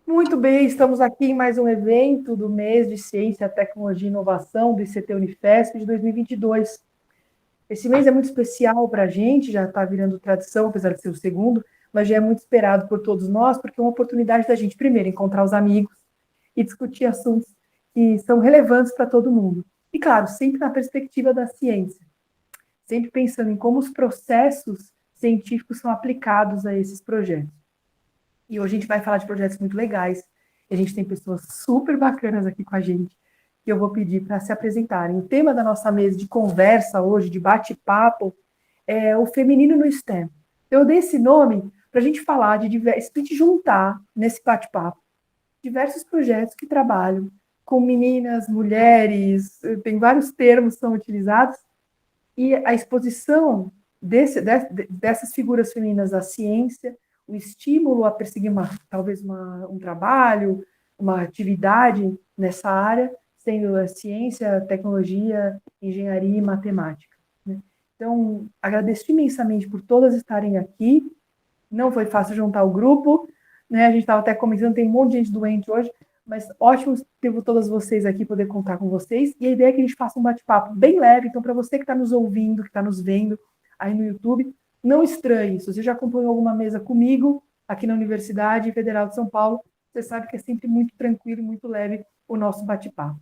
Muito bem, estamos aqui em mais um evento do mês de Ciência, Tecnologia e Inovação do ICT Unifesp de 2022. Esse mês é muito especial para a gente, já está virando tradição, apesar de ser o segundo, mas já é muito esperado por todos nós, porque é uma oportunidade da gente, primeiro, encontrar os amigos e discutir assuntos que são relevantes para todo mundo. E, claro, sempre na perspectiva da ciência, sempre pensando em como os processos científicos são aplicados a esses projetos. E hoje a gente vai falar de projetos muito legais. E a gente tem pessoas super bacanas aqui com a gente, que eu vou pedir para se apresentarem. O tema da nossa mesa de conversa hoje, de bate-papo, é o feminino no STEM. Eu dei esse nome para a gente falar de diversos, para a gente juntar nesse bate-papo diversos projetos que trabalham com meninas, mulheres, tem vários termos que são utilizados, e a exposição dessas figuras femininas à ciência, o estímulo a perseguir talvez um trabalho, uma atividade nessa área, sendo a ciência, tecnologia, engenharia e matemática. Né? Então, agradeço imensamente por todas estarem aqui. Não foi fácil juntar o grupo, né? A gente estava até comentando, tem um monte de gente doente hoje, mas ótimo ter todas vocês aqui, poder contar com vocês. E a ideia é que a gente faça um bate-papo bem leve. Então, para você que está nos ouvindo, que está nos vendo aí no YouTube, não estranhe. Se você já acompanhou alguma mesa comigo aqui na Universidade Federal de São Paulo, você sabe que é sempre muito tranquilo e muito leve o nosso bate-papo.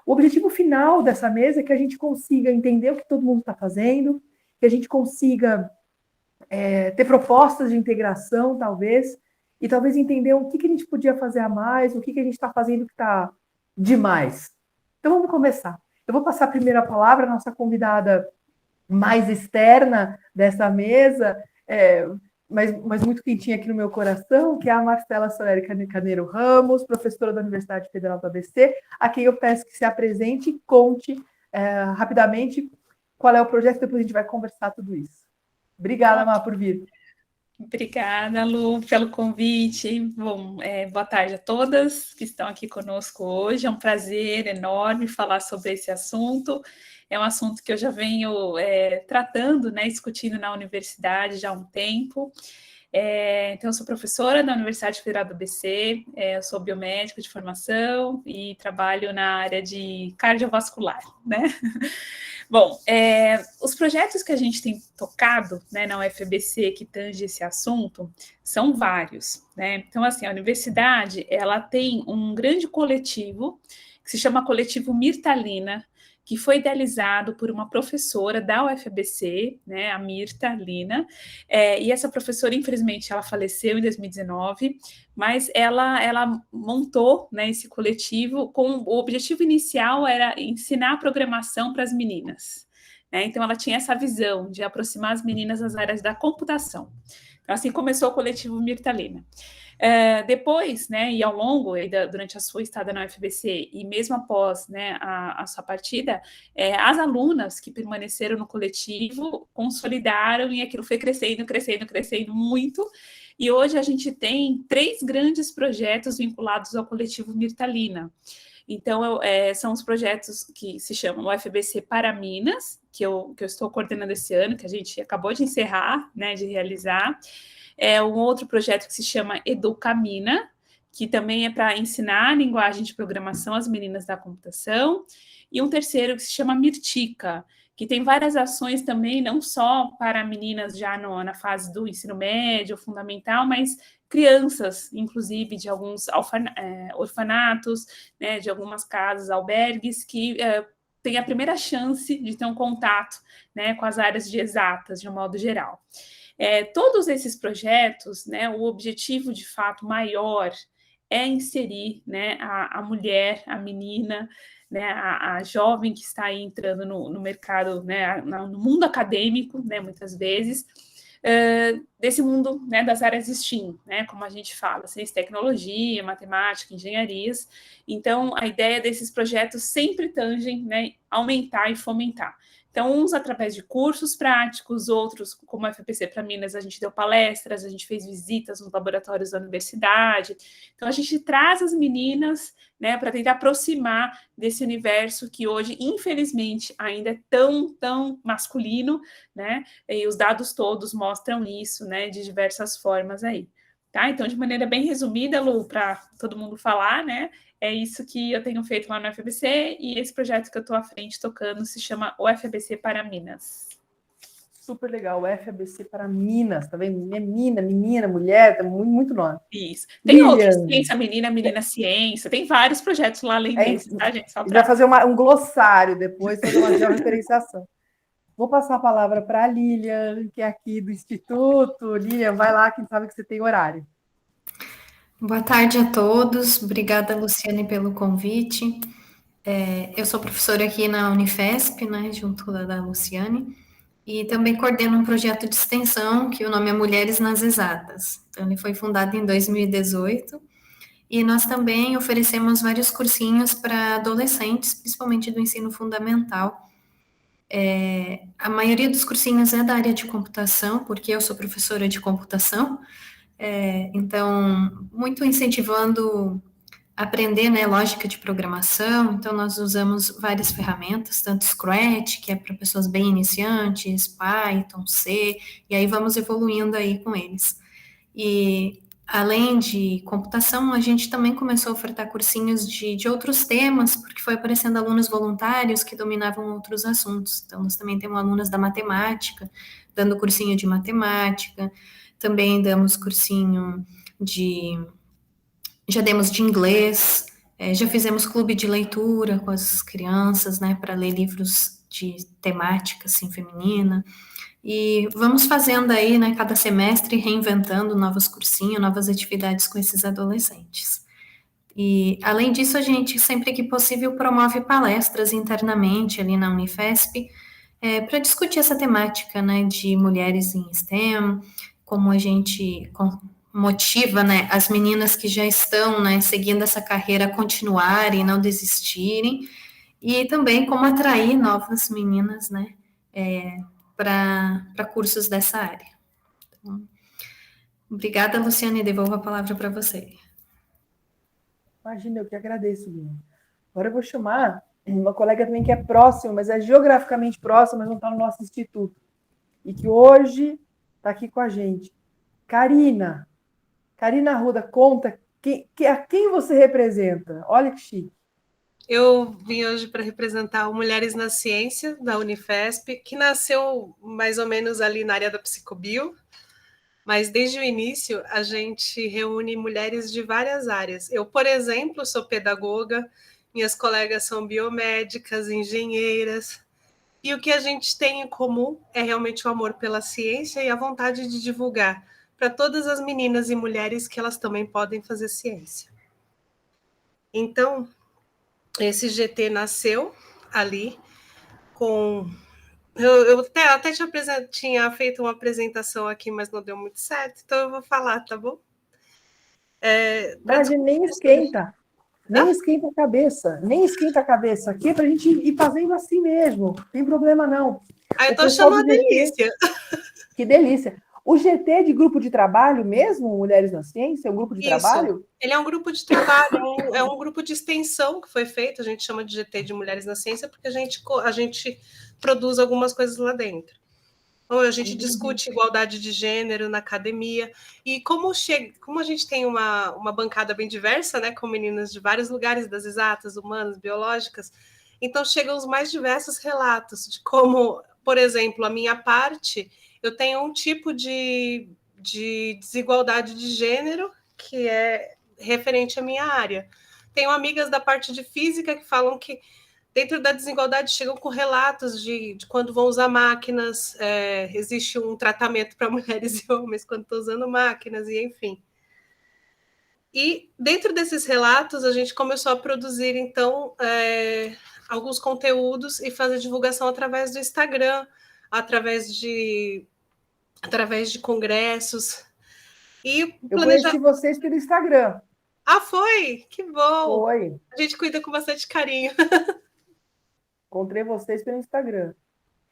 O objetivo final dessa mesa é que a gente consiga entender o que todo mundo está fazendo, que a gente consiga ter propostas de integração, talvez, e talvez entender o que a gente podia fazer a mais, o que a gente está fazendo que está demais. Então, vamos começar. Eu vou passar a primeira palavra à nossa convidada mais externa dessa mesa, mas muito quentinha aqui no meu coração, que é a Marcela Soleri Caneiro Ramos, professora da Universidade Federal do ABC, a quem eu peço que se apresente e conte rapidamente qual é o projeto, depois a gente vai conversar tudo isso. Obrigada, Má, por vir. Obrigada, Lu, pelo convite. Bom, boa tarde a todas que estão aqui conosco hoje. É um prazer enorme falar sobre esse assunto. É um assunto que eu já venho tratando, né, discutindo na universidade já há um tempo. Então, eu sou professora da Universidade Federal do ABC, eu sou biomédica de formação e trabalho na área de cardiovascular, né? Bom, os projetos que a gente tem tocado, né, na UFABC que tange esse assunto são vários, né? Então, assim, a universidade, ela tem um grande coletivo que se chama Coletivo Mirtalina, que foi idealizado por uma professora da UFABC, né, a Mirta Lina, e essa professora, infelizmente, ela faleceu em 2019, mas ela montou, né, esse coletivo com o objetivo inicial era ensinar programação para as meninas. Né? Então, ela tinha essa visão de aproximar as meninas das áreas da computação. Então, assim começou o coletivo Mirtalina. Depois, né, e ao longo, durante a sua estada na UFBC e mesmo após, né, a sua partida, as alunas que permaneceram no coletivo consolidaram e aquilo foi crescendo, crescendo, crescendo muito. E hoje a gente tem 3 grandes projetos vinculados ao coletivo Mirtalina. Então, são os projetos que se chamam UFBC para Minas, que eu estou coordenando esse ano, que a gente acabou de encerrar, né, de realizar. Um outro projeto que se chama Educamina, que também é para ensinar a linguagem de programação às meninas da computação, e um terceiro que se chama Mirtica, que tem várias ações também, não só para meninas já na fase do ensino médio, fundamental, mas crianças, inclusive, de alguns orfanatos, né, de algumas casas, albergues, que têm a primeira chance de ter um contato, né, com as áreas de exatas, de um modo geral. Todos esses projetos, né, o objetivo de fato maior é inserir, né, a mulher, a menina, né, a jovem que está aí entrando no mercado, né, no mundo acadêmico, né, muitas vezes, desse mundo, né, das áreas STEAM, né, como a gente fala, ciência, tecnologia, matemática, engenharias. Então, a ideia desses projetos sempre tangem, né, aumentar e fomentar. Então, uns através de cursos práticos, outros, como a FPC para Minas, a gente deu palestras, a gente fez visitas nos laboratórios da universidade. Então, a gente traz as meninas, né, para tentar aproximar desse universo que hoje, infelizmente, ainda é tão masculino, né? E os dados todos mostram isso, né, de diversas formas aí. Tá? Então, de maneira bem resumida, Lu, para todo mundo falar, né? É isso que eu tenho feito lá no FBC e esse projeto que eu estou à frente tocando se chama o FBC para Minas. Super legal, o FABC para Minas, tá vendo? É mina, menina, mulher, tá muito, muito nome. Isso. Tem outros, Lilian, Ciência Menina, Menina Ciência, tem vários projetos lá além desse, tá, gente? Só a gente vai para... fazer um glossário depois, fazer uma georreferenciação. Vou passar a palavra para a Lilian, que é aqui do Instituto. Lilian, vai lá, quem sabe que você tem horário. Boa tarde a todos. Obrigada, Luciane, pelo convite. Eu sou professora aqui na Unifesp, né, junto da Luciane, e também coordeno um projeto de extensão que o nome é Mulheres nas Exatas. Então, ele foi fundado em 2018 e nós também oferecemos vários cursinhos para adolescentes, principalmente do ensino fundamental. A maioria dos cursinhos é da área de computação, porque eu sou professora de computação, então, muito incentivando aprender, né, lógica de programação. Então, nós usamos várias ferramentas, tanto Scratch, que é para pessoas bem iniciantes, Python, C, e aí vamos evoluindo aí com eles. E, além de computação, a gente também começou a ofertar cursinhos de outros temas, porque foi aparecendo alunos voluntários que dominavam outros assuntos. Então, nós também temos alunas da matemática, dando cursinho de matemática, também damos cursinho de... Já demos de inglês, já fizemos clube de leitura com as crianças, né, para ler livros de temática, assim, feminina. E vamos fazendo aí, né, cada semestre, reinventando novos cursinhos, novas atividades com esses adolescentes. E, além disso, a gente, sempre que possível, promove palestras internamente ali na Unifesp, para discutir essa temática, né, de mulheres em STEM, como a gente motiva, né, as meninas que já estão, né, seguindo essa carreira a continuarem, não desistirem, e também como atrair novas meninas, né, para cursos dessa área. Então, obrigada, Luciane, devolvo a palavra para você. Imagina, eu que agradeço, Lilian. Agora eu vou chamar uma colega também que é próxima, mas é geograficamente próxima, mas não está no nosso instituto. E que hoje está aqui com a gente. Karina. Karina Arruda, conta a quem você representa. Olha que chique. Eu vim hoje para representar o Mulheres na Ciência, da Unifesp, que nasceu mais ou menos ali na área da psicobio, mas desde o início a gente reúne mulheres de várias áreas. Eu, por exemplo, sou pedagoga, minhas colegas são biomédicas, engenheiras, e o que a gente tem em comum é realmente o amor pela ciência e a vontade de divulgar para todas as meninas e mulheres que elas também podem fazer ciência. Então, esse GT nasceu ali com... Eu até tinha feito uma apresentação aqui, mas não deu muito certo, então eu vou falar, tá bom? Mas nem esquenta. Nem esquenta a cabeça. Nem esquenta a cabeça. Aqui é para a gente ir fazendo assim mesmo. Não tem problema, não. Eu estou achando uma delícia. Que delícia. O GT é de grupo de trabalho mesmo, Mulheres na Ciência? É um grupo de trabalho? Ele é um grupo de trabalho, é um grupo de extensão que foi feito, a gente chama de GT de Mulheres na Ciência, porque a gente produz algumas coisas lá dentro. Então, a gente discute igualdade de gênero na academia, e como a gente tem uma bancada bem diversa, né, com meninas de vários lugares, das exatas, humanas, biológicas, então chegam os mais diversos relatos de como, por exemplo, a minha parte, eu tenho um tipo de desigualdade de gênero que é referente à minha área. Tenho amigas da parte de física que falam que dentro da desigualdade chegam com relatos de quando vão usar máquinas, existe um tratamento para mulheres e homens quando estão usando máquinas, e enfim. E dentro desses relatos, a gente começou a produzir, então, alguns conteúdos e fazer divulgação através do Instagram, através de congressos. E eu conheci vocês pelo Instagram. Ah, foi? Que bom! Foi. A gente cuida com bastante carinho. Encontrei vocês pelo Instagram.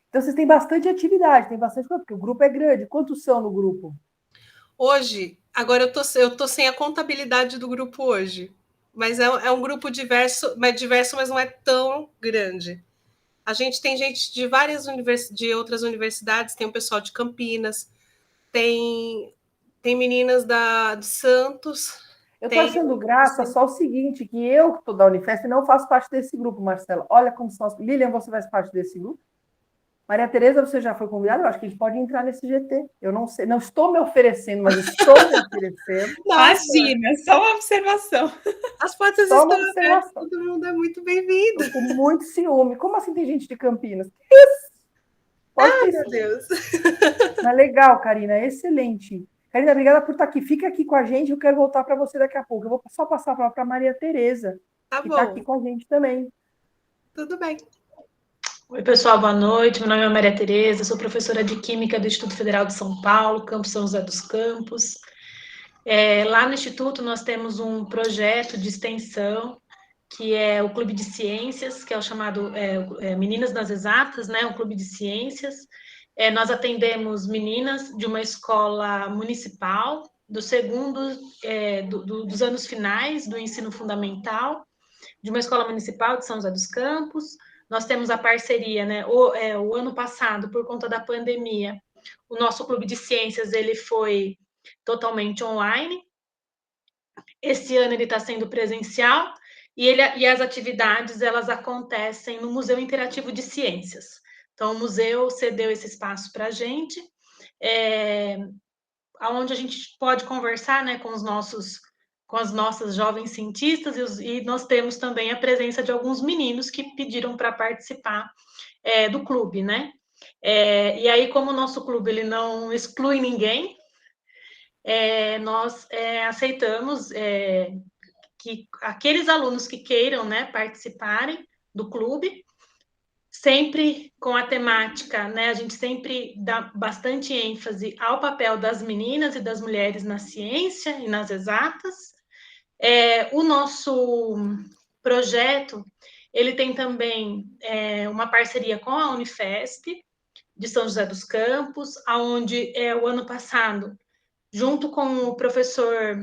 Então, vocês têm bastante atividade, tem bastante coisa, porque o grupo é grande. Quantos são no grupo? Hoje, agora eu tô sem a contabilidade do grupo hoje, mas é um grupo diverso, mas não é tão grande. A gente tem gente de várias de outras universidades, tem o pessoal de Campinas, tem Tem meninas de Santos. Eu estou achando graça só o seguinte, que eu, que estou da Unifesp, não faço parte desse grupo, Marcela. Olha como são as... Lilian, você faz parte desse grupo? Maria Tereza, você já foi convidada? Eu acho que a gente pode entrar nesse GT. Eu não sei, não estou me oferecendo, mas estou me oferecendo. Imagina, só uma observação. As portas Só estão abertas, todo mundo é muito bem-vindo. Estou com muito ciúme. Como assim tem gente de Campinas? Isso! Pode ter, meu Deus. Mas legal, Karina, excelente. Karina, obrigada por estar aqui. Fica aqui com a gente, eu quero voltar para você daqui a pouco. Eu vou só passar para a Maria Tereza, que está aqui com a gente também. Tudo bem. Oi, pessoal, boa noite. Meu nome é Maria Tereza, sou professora de Química do Instituto Federal de São Paulo, campus São José dos Campos. Lá no Instituto nós temos um projeto de extensão, que é o Clube de Ciências, que é o chamado Meninas nas Exatas, né? Um clube de ciências. Nós atendemos meninas de uma escola municipal, do segundo, dos anos finais do ensino fundamental, de uma escola municipal de São José dos Campos. Nós temos a parceria, né? O ano passado, por conta da pandemia, o nosso clube de ciências ele foi totalmente online. Esse ano ele está sendo presencial e as atividades elas acontecem no Museu Interativo de Ciências. Então, o museu cedeu esse espaço para a gente, onde a gente pode conversar, né, com as nossas jovens cientistas, e nós temos também a presença de alguns meninos que pediram para participar do clube, né? E aí, como o nosso clube ele não exclui ninguém, nós aceitamos que aqueles alunos que queiram, né, participarem do clube, sempre com a temática, né, a gente sempre dá bastante ênfase ao papel das meninas e das mulheres na ciência e nas exatas. O nosso projeto, ele tem também uma parceria com a Unifesp, de São José dos Campos, onde o ano passado, junto com o professor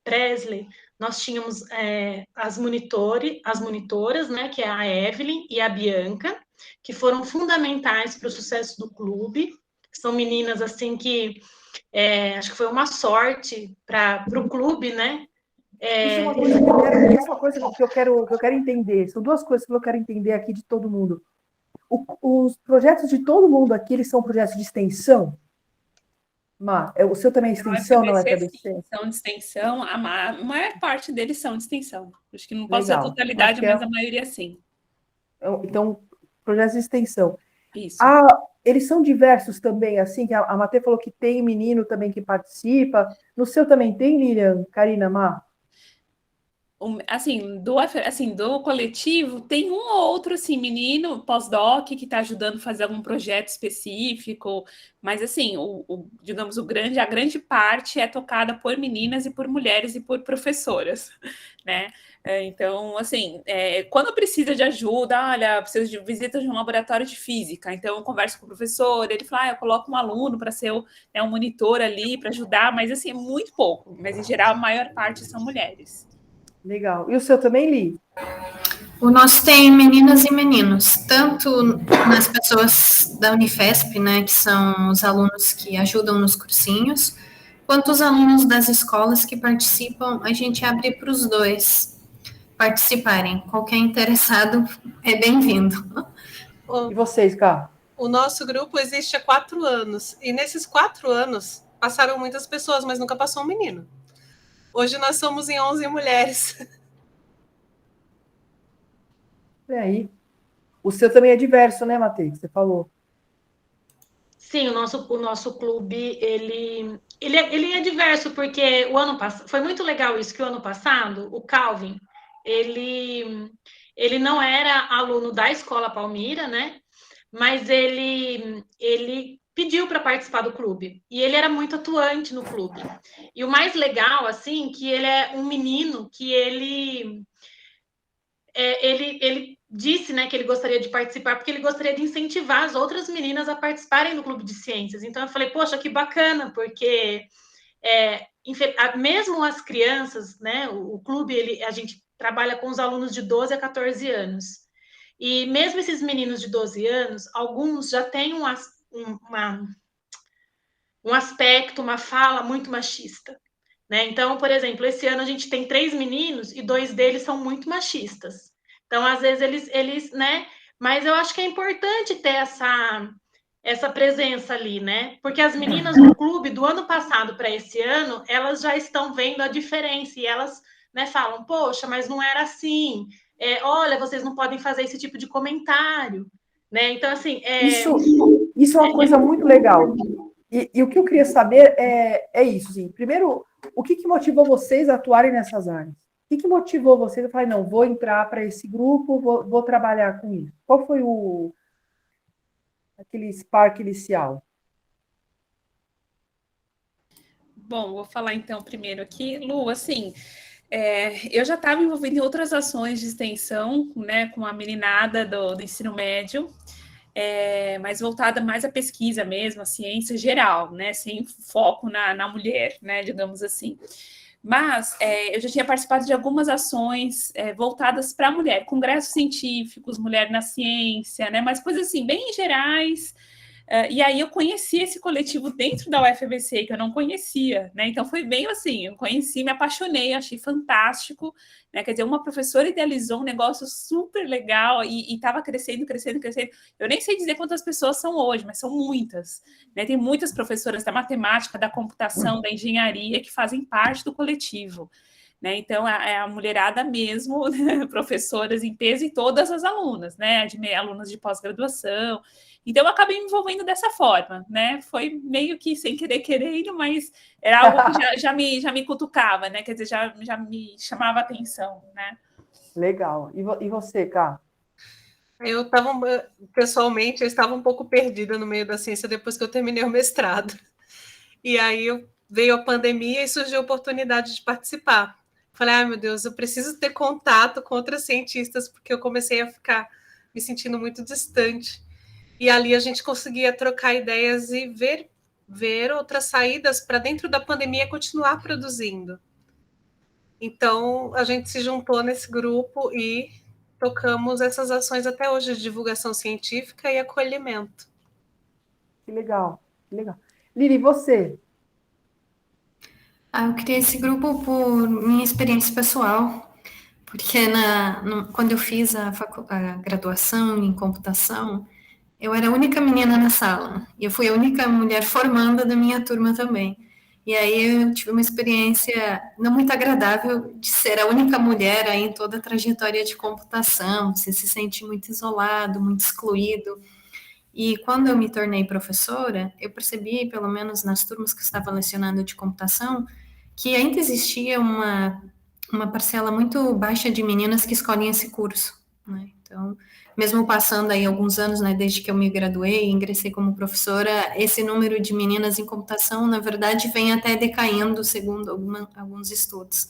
Presley, nós tínhamos as monitoras, né, que é a Evelyn e a Bianca, que foram fundamentais para o sucesso do clube. São meninas assim que acho que foi uma sorte para o clube, né? Isso é uma coisa que eu quero entender. São duas coisas que eu quero entender aqui de todo mundo. Os projetos de todo mundo aqui, eles são projetos de extensão? O seu também é extensão, não é PBC? São de extensão, a maior parte deles são de extensão. Acho que não pode ser a totalidade, mas a maioria sim. Então, projetos de extensão. Isso. Eles são diversos também, assim, que a Matê falou que tem menino também que participa. No seu também tem, Lilian, Karina, Má? Do coletivo, tem um ou outro, assim, menino pós-doc que está ajudando a fazer algum projeto específico, mas, assim, digamos, a grande parte é tocada por meninas e por mulheres e por professoras, né? Então, assim, quando precisa de ajuda, olha, preciso de visita de um laboratório de física, então eu converso com o professor, ele fala, eu coloco um aluno para ser um monitor ali, para ajudar, mas, assim, é muito pouco, mas, em geral, a maior parte são mulheres. Legal. E o seu também, Li? O nosso tem meninas e meninos, tanto nas pessoas da Unifesp, né, que são os alunos que ajudam nos cursinhos, quanto os alunos das escolas que participam, a gente abre para os dois participarem. Qualquer interessado é bem-vindo. E vocês, Cá? O nosso grupo existe há 4 anos, e nesses 4 anos passaram muitas pessoas, mas nunca passou um menino. Hoje nós somos em 11 mulheres. Aí. O seu também é diverso, né, Matheus? Você falou. Sim, o nosso clube, ele é diverso, porque o ano passado, foi muito legal isso, que o ano passado, o Calvin, ele não era aluno da Escola Palmira, né? Mas ele pediu para participar do clube, e ele era muito atuante no clube. E o mais legal, assim, que ele é um menino que ele disse, né, que ele gostaria de participar porque ele gostaria de incentivar as outras meninas a participarem do clube de ciências. Então eu falei, poxa, que bacana, porque mesmo as crianças, né, o clube, a gente trabalha com os alunos de 12 a 14 anos. E mesmo esses meninos de 12 anos, alguns já têm um um aspecto, uma fala muito machista, né? Então, por exemplo, esse ano a gente tem 3 meninos e 2 deles são muito machistas. Então, às vezes, eles, né? Mas eu acho que é importante ter essa presença ali, né? Porque as meninas do clube, do ano passado para esse ano, elas já estão vendo a diferença e elas, né, falam, poxa, mas não era assim. Olha, vocês não podem fazer esse tipo de comentário, né? Então, assim... Isso é uma coisa muito legal. E o que eu queria saber é isso, assim. Primeiro, o que motivou vocês a atuarem nessas áreas? O que motivou vocês a falar, não, vou entrar para esse grupo, vou trabalhar com isso? Qual foi aquele spark inicial? Bom, vou falar então primeiro aqui. Lu, assim, eu já estava envolvida em outras ações de extensão, né, com a meninada do ensino médio, mas voltada mais à pesquisa mesmo, à ciência geral, né, sem foco na mulher, né, digamos assim. Mas eu já tinha participado de algumas ações voltadas para a mulher, congressos científicos, mulher na ciência, né, mas coisas assim, bem gerais. E aí eu conheci esse coletivo dentro da UFABC, que eu não conhecia, né? Então foi bem assim, eu conheci, me apaixonei, achei fantástico, né? Quer dizer, uma professora idealizou um negócio super legal e estava crescendo, crescendo, crescendo. Eu nem sei dizer quantas pessoas são hoje, mas são muitas, né? Tem muitas professoras da matemática, da computação, da engenharia que fazem parte do coletivo. Né? Então, a mulherada mesmo, né? Professoras em peso e todas as alunas, né? Alunas de pós-graduação. Então, eu acabei me envolvendo dessa forma, né? Foi meio que sem querer querendo, mas era algo que já me cutucava, né? Quer dizer, já me chamava atenção, né? Legal. E você, Cá? Pessoalmente, eu estava um pouco perdida no meio da ciência depois que eu terminei o mestrado. E aí veio a pandemia e surgiu a oportunidade de participar. Falei, ai meu Deus, eu preciso ter contato com outras cientistas, porque eu comecei a ficar me sentindo muito distante. E ali a gente conseguia trocar ideias e ver outras saídas para dentro da pandemia continuar produzindo. Então, a gente se juntou nesse grupo e tocamos essas ações até hoje de divulgação científica e acolhimento. Que legal, que legal. Lili, você? Eu criei esse grupo por minha experiência pessoal, porque quando eu fiz a graduação em computação, eu era a única menina na sala, e eu fui a única mulher formanda da minha turma também. E aí eu tive uma experiência não muito agradável de ser a única mulher aí em toda a trajetória de computação, você se sente muito isolado, muito excluído. E quando eu me tornei professora, eu percebi, pelo menos nas turmas que eu estava lecionando de computação, que ainda existia uma parcela muito baixa de meninas que escolhem esse curso, né? Então, mesmo passando aí alguns anos, né, desde que eu me graduei e ingressei como professora, esse número de meninas em computação, na verdade, vem até decaindo, segundo alguns estudos.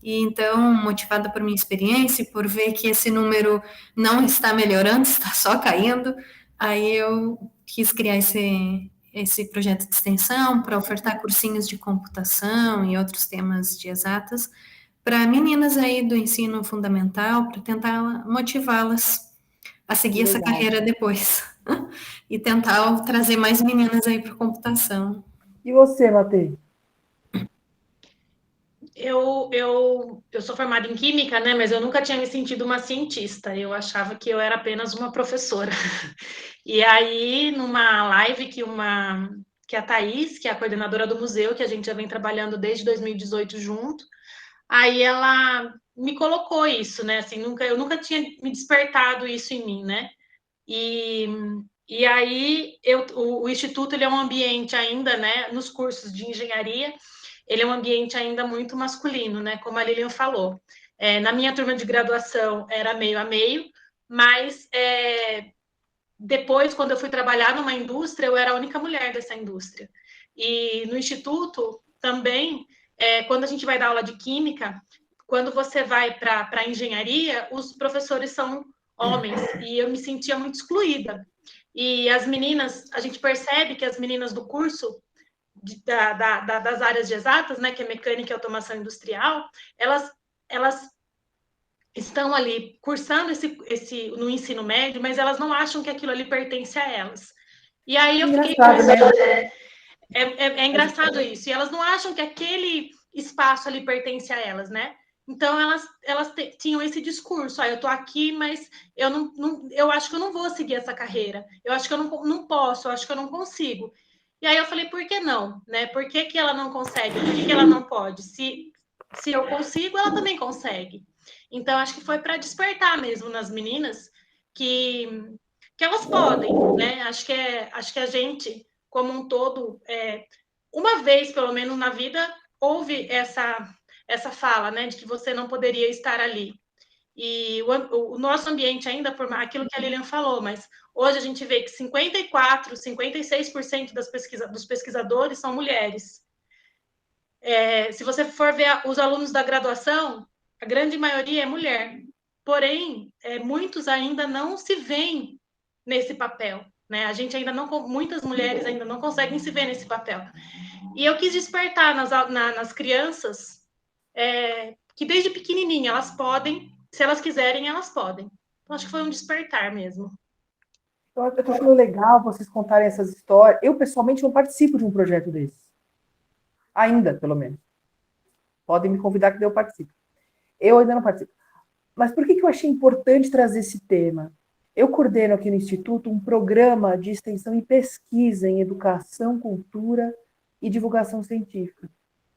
E então, motivada por minha experiência e por ver que esse número não está melhorando, está só caindo, aí eu quis criar esse projeto de extensão para ofertar cursinhos de computação e outros temas de exatas para meninas aí do ensino fundamental, para tentar motivá-las a seguir essa carreira depois e tentar trazer mais meninas aí para computação. E você, Matheus? Eu sou formada em Química, né? Mas eu nunca tinha me sentido uma cientista. Eu achava que eu era apenas uma professora. E aí, numa live que a Thaís, que é a coordenadora do museu, que a gente já vem trabalhando desde 2018 junto, aí ela me colocou isso, né? Assim, eu nunca tinha me despertado isso em mim, né? E aí, o Instituto ele é um ambiente ainda, né? Nos cursos de engenharia, ele é um ambiente ainda muito masculino, né? Como a Lilian falou. Na minha turma de graduação era meio a meio, mas depois, quando eu fui trabalhar numa indústria, eu era a única mulher dessa indústria. E no Instituto, também, quando a gente vai dar aula de Química, quando você vai para a engenharia, os professores são homens, e eu me sentia muito excluída. E as meninas, a gente percebe que as meninas do curso das áreas de exatas, né, que é mecânica e automação industrial, elas estão ali cursando no ensino médio, mas elas não acham que aquilo ali pertence a elas. E aí eu fiquei pensando, É engraçado isso. E elas não acham que aquele espaço ali pertence a elas, né? Então, elas tinham esse discurso, eu tô aqui, mas eu acho que eu não vou seguir essa carreira, eu acho que eu não posso, eu acho que eu não consigo. E aí eu falei, por que não? Né? Por que, que ela não consegue? Por que, que ela não pode? Se eu consigo, ela também consegue. Então, acho que foi para despertar mesmo nas meninas que elas podem, né? Acho que a gente, como um todo, uma vez, pelo menos na vida, houve essa fala, né, de que você não poderia estar ali. E o nosso ambiente ainda, por aquilo que a Lilian falou, mas hoje a gente vê que 54%, 56% dos pesquisadores são mulheres. Se você for ver os alunos da graduação, a grande maioria é mulher. Porém, muitos ainda não se veem nesse papel. Né? A gente ainda não, muitas mulheres ainda não conseguem se ver nesse papel. E eu quis despertar nas crianças que desde pequenininha elas podem, se elas quiserem, elas podem. Então, acho que foi um despertar mesmo. Eu estou achando legal vocês contarem essas histórias. Eu, pessoalmente, não participo de um projeto desse. Ainda, pelo menos. Podem me convidar que eu participe. Eu ainda não participo. Mas por que eu achei importante trazer esse tema? Eu coordeno aqui no Instituto um programa de extensão e pesquisa em educação, cultura e divulgação científica.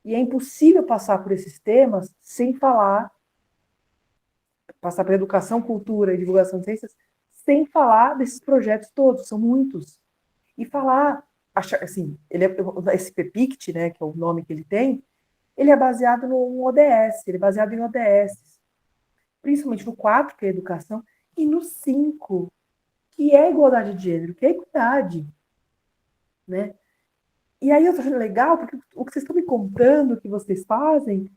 E é impossível passar por esses temas sem falar, passar por educação, cultura e divulgação de ciências, sem falar desses projetos todos, são muitos. E falar, assim, esse PPICT, né, que é o nome que ele tem, ele é baseado no ODS, ele é baseado em ODS, principalmente no 4, que é a educação, e no 5, que é a igualdade de gênero, que é a equidade, né? E aí eu tô achando legal, porque o que vocês estão me contando, que vocês fazem,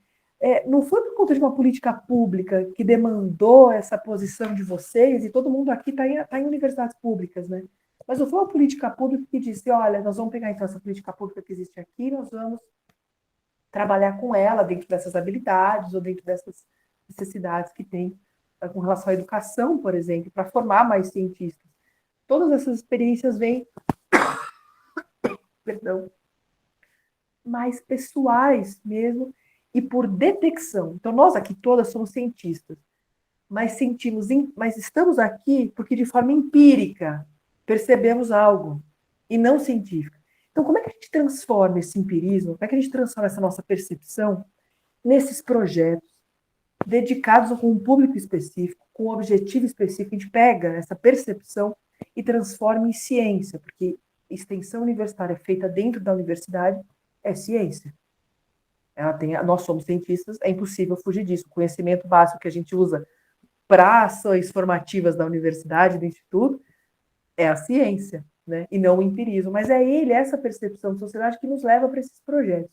não foi por conta de uma política pública que demandou essa posição de vocês, e todo mundo aqui está em universidades públicas, né? Mas não foi uma política pública que disse, olha, nós vamos pegar então essa política pública que existe aqui, nós vamos trabalhar com ela dentro dessas habilidades ou dentro dessas necessidades que tem com relação à educação, por exemplo, para formar mais cientistas. Todas essas experiências vêm, perdão, mais pessoais mesmo e por detecção. Então, nós aqui todas somos cientistas, mas mas estamos aqui porque de forma empírica percebemos algo e não científica. Então, como é que a gente transforma esse empirismo, como é que a gente transforma essa nossa percepção nesses projetos dedicados com um público específico, com um objetivo específico? A gente pega essa percepção e transforma em ciência, porque extensão universitária feita dentro da universidade é ciência. Nós somos cientistas, é impossível fugir disso. O conhecimento básico que a gente usa para ações formativas da universidade, do instituto, é a ciência, né? E não o empirismo. Mas é essa percepção de sociedade que nos leva para esses projetos.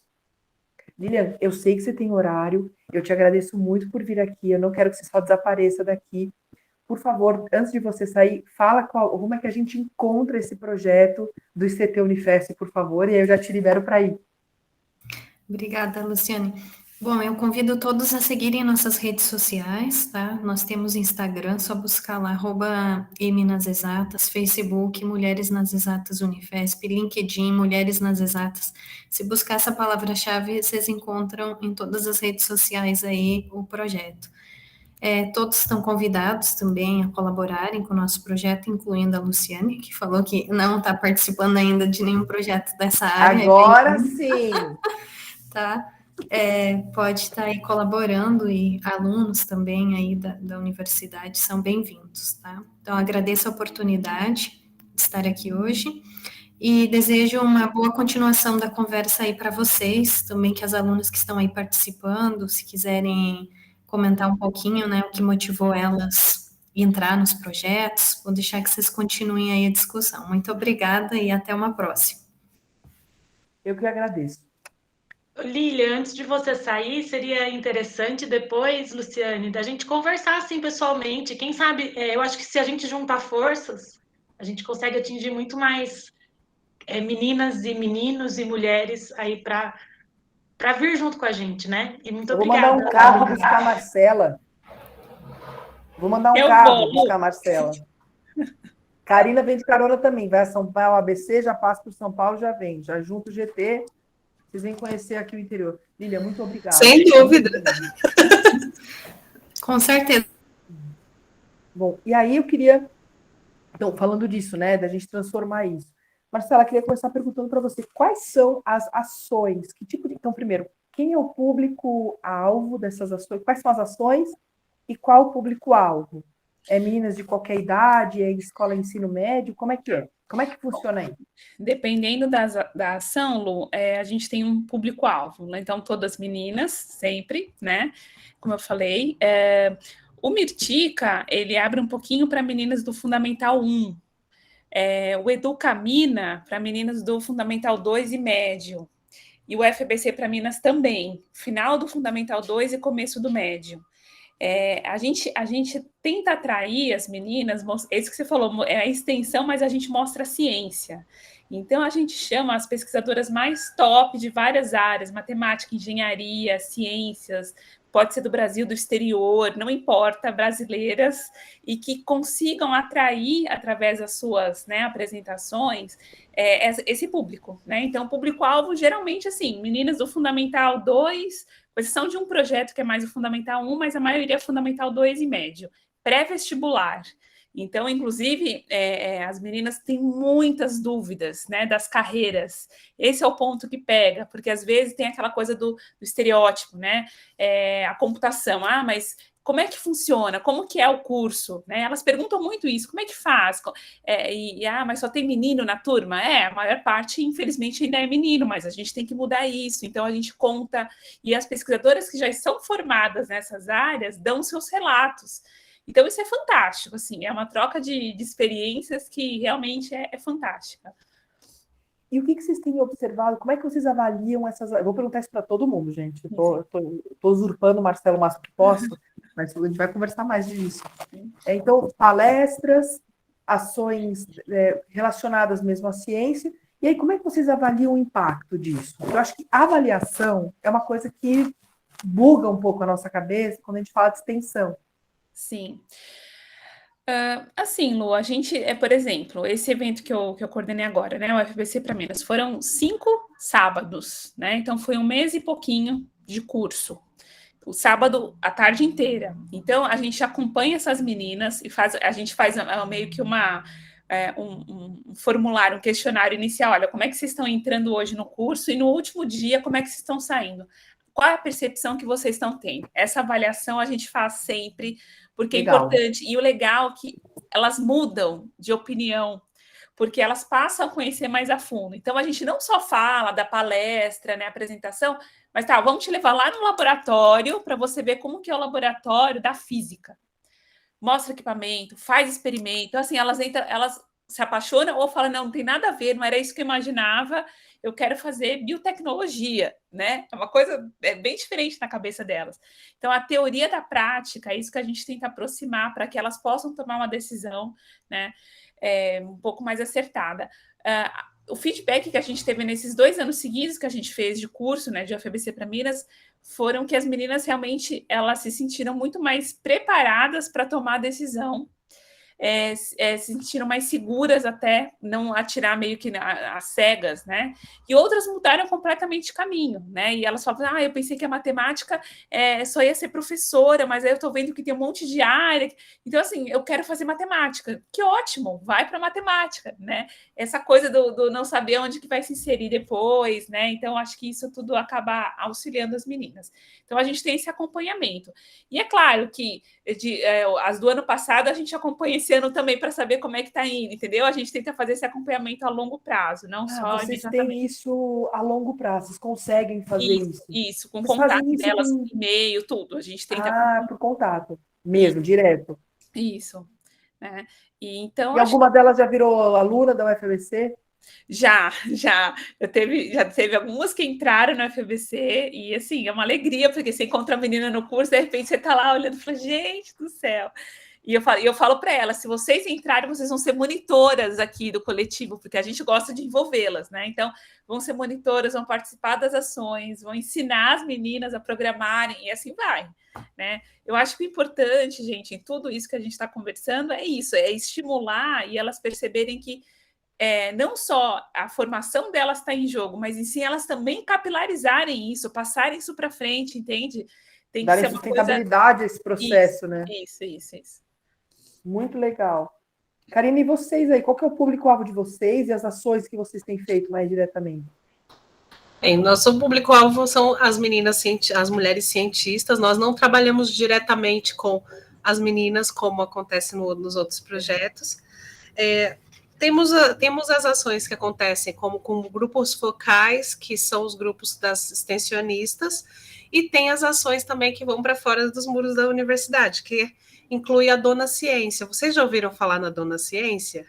Lilian, eu sei que você tem horário, eu te agradeço muito por vir aqui, eu não quero que você só desapareça daqui. Por favor, antes de você sair, fala como é que a gente encontra esse projeto do ICT Unifesp, por favor, e aí eu já te libero para ir. Obrigada, Luciane. Bom, eu convido todos a seguirem nossas redes sociais, tá? Nós temos Instagram, só buscar lá, @mnasexatas, Facebook, Mulheres nas Exatas Unifesp, LinkedIn, Mulheres nas Exatas. Se buscar essa palavra-chave, vocês encontram em todas as redes sociais aí o projeto. Todos estão convidados também a colaborarem com o nosso projeto, incluindo a Luciane, que falou que não está participando ainda de nenhum projeto dessa área. Agora sim! Tá? Pode estar aí colaborando, e alunos também aí da universidade são bem-vindos, tá? Então, agradeço a oportunidade de estar aqui hoje e desejo uma boa continuação da conversa aí para vocês, também que as alunas que estão aí participando, se quiserem comentar um pouquinho, né, o que motivou elas a entrar nos projetos, vou deixar que vocês continuem aí a discussão. Muito obrigada e até uma próxima. Eu que agradeço. Lília, antes de você sair, seria interessante depois, Luciane, da gente conversar assim pessoalmente. Quem sabe, eu acho que se a gente juntar forças, a gente consegue atingir muito mais meninas e meninos e mulheres aí para vir junto com a gente, né? E muito obrigada. Vou mandar um carro buscar a Marcela. Vou mandar um carro buscar a Marcela. Karina vem de carona também, vai a São Paulo, ABC, já passa por São Paulo, já vem, já junto o GT, vocês vêm conhecer aqui o interior. Lília, muito obrigada. Sem dúvida. Com certeza. Bom, e aí eu queria, então, falando disso, né, da gente transformar isso. Marcela, queria começar perguntando para você, quais são as ações, que tipo de... Então, primeiro, quem é o público-alvo dessas ações, quais são as ações e qual o público-alvo? É meninas de qualquer idade, é escola de ensino médio, como é que é? Como é que funciona aí? Dependendo da ação, Lu, a gente tem um público-alvo, né? Então, todas meninas, sempre, né? Como eu falei. O Mirtica, ele abre um pouquinho para meninas do Fundamental 1. O Educamina, para meninas do Fundamental 2 e médio. E o FBC para meninas também. Final do Fundamental 2 e começo do médio. A gente tenta atrair as meninas, isso que você falou, é a extensão, mas a gente mostra a ciência. Então, a gente chama as pesquisadoras mais top de várias áreas, matemática, engenharia, ciências, pode ser do Brasil, do exterior, não importa, brasileiras, e que consigam atrair, através das suas, né, apresentações, esse público. Né? Então, o público-alvo, geralmente, assim, meninas do Fundamental 2, com exceção de um projeto que é mais o Fundamental 1, mas a maioria é Fundamental 2 e médio. Pré-vestibular. Então, inclusive, as meninas têm muitas dúvidas, né, das carreiras. Esse é o ponto que pega, porque às vezes tem aquela coisa do estereótipo, né? A computação, mas como é que funciona? Como que é o curso? Né? Elas perguntam muito isso, como é que faz? Mas só tem menino na turma? A maior parte, infelizmente, ainda é menino, mas a gente tem que mudar isso. Então, a gente conta, e as pesquisadoras que já são formadas nessas áreas dão seus relatos. Então, isso é fantástico, assim, é uma troca de experiências que realmente é fantástica. E o que vocês têm observado? Como é que vocês avaliam essas... Eu vou perguntar isso para todo mundo, gente. Eu tô usurpando o Marcelo o máximo que posso, mas a gente vai conversar mais disso. Então, palestras, ações relacionadas mesmo à ciência. E aí, como é que vocês avaliam o impacto disso? Eu acho que a avaliação é uma coisa que buga um pouco a nossa cabeça quando a gente fala de extensão. Sim. Assim, Lu, a gente, por exemplo, esse evento que eu coordenei agora, né, o FBC para Minas, foram 5 sábados, né, então foi um mês e pouquinho de curso, o sábado a tarde inteira. Então, a gente acompanha essas meninas e a gente faz meio que um formulário, um questionário inicial, olha, como é que vocês estão entrando hoje no curso e no último dia, como é que vocês estão saindo? Qual é a percepção que vocês estão tendo? Essa avaliação a gente faz sempre, porque é importante. E o legal é que elas mudam de opinião, porque elas passam a conhecer mais a fundo. Então, a gente não só fala da palestra, né, apresentação, mas vamos te levar lá no laboratório para você ver como que é o laboratório da física. Mostra equipamento, faz experimento. Assim, elas se apaixonam ou falam, não tem nada a ver, não era isso que eu imaginava, eu quero fazer biotecnologia, né? É uma coisa bem diferente na cabeça delas. Então, a teoria da prática é isso que a gente tenta aproximar para que elas possam tomar uma decisão, né, um pouco mais acertada. O feedback que a gente teve nesses 2 anos seguidos que a gente fez de curso, né, de UFBC para Minas, foram que as meninas realmente elas se sentiram muito mais preparadas para tomar a decisão, se sentiram mais seguras até não atirar meio que às cegas, né? E outras mudaram completamente de caminho, né? E elas falam, eu pensei que a matemática só ia ser professora, mas aí eu estou vendo que tem um monte de área. Então, assim, eu quero fazer matemática. Que ótimo, vai para matemática, né? Essa coisa do não saber onde que vai se inserir depois, né? Então, acho que isso tudo acaba auxiliando as meninas. Então, a gente tem esse acompanhamento. E é claro que as do ano passado a gente acompanha esse ano também para saber como é que está indo, entendeu? A gente tenta fazer esse acompanhamento a longo prazo, não só vocês têm isso a longo prazo, vocês conseguem fazer isso? Isso, com contato delas, e-mail, tudo. A gente tenta... por contato, mesmo, direto. Isso. Né? E alguma delas já virou aluna da UFBC? Já teve algumas que entraram no FBC e, assim, é uma alegria, porque você encontra a menina no curso, de repente você está lá olhando e fala, gente do céu. E eu falo para elas, se vocês entrarem, vocês vão ser monitoras aqui do coletivo, porque a gente gosta de envolvê-las, né? Então, vão ser monitoras, vão participar das ações, vão ensinar as meninas a programarem, e assim vai, né? Eu acho que o importante, gente, em tudo isso que a gente está conversando, é isso, é estimular e elas perceberem que não só a formação delas está em jogo, mas em si elas também capilarizarem isso, passarem isso para frente, entende? Tem que Darem ser uma coisa... sustentabilidade a esse processo, né? Isso. Muito legal. Karine, e vocês aí, qual que é o público-alvo de vocês e as ações que vocês têm feito mais diretamente? Bem, nosso público-alvo são as meninas, as mulheres cientistas. Nós não trabalhamos diretamente com as meninas, como acontece nos outros projetos. Temos as ações que acontecem como com grupos focais, que são os grupos das extensionistas, e tem as ações também que vão para fora dos muros da universidade, que inclui a Dona Ciência. Vocês já ouviram falar na Dona Ciência?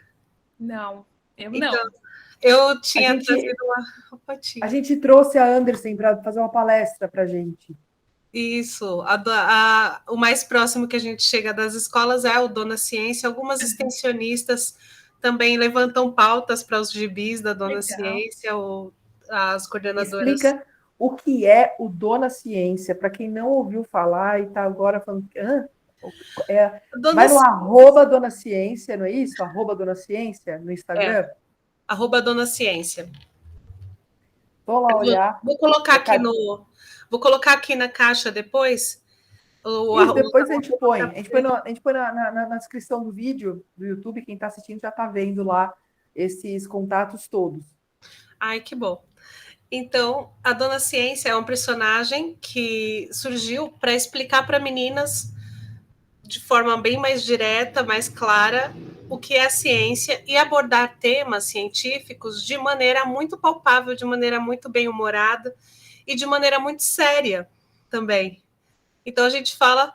Não, eu então, não. Eu tinha trazido uma... A gente trouxe a Anderson para fazer uma palestra para a gente. Isso, o mais próximo que a gente chega das escolas é o Dona Ciência. Algumas extensionistas também levantam pautas para os gibis da Dona Ciência, ou as coordenadoras. Explica o que é o Dona Ciência, para quem não ouviu falar e está agora falando... vai no arroba Dona Ciência, não é isso? Arroba Dona Ciência no Instagram? Arroba Dona Ciência. Vou lá olhar. Vou colocar aqui na caixa depois. Depois a gente põe. A gente põe na descrição do vídeo do YouTube. Quem está assistindo já está vendo lá esses contatos todos. Ai, que bom. Então, a Dona Ciência é um personagem que surgiu para explicar para meninas de forma bem mais direta, mais clara, o que é a ciência e abordar temas científicos de maneira muito palpável, de maneira muito bem-humorada e de maneira muito séria também. Então, a gente fala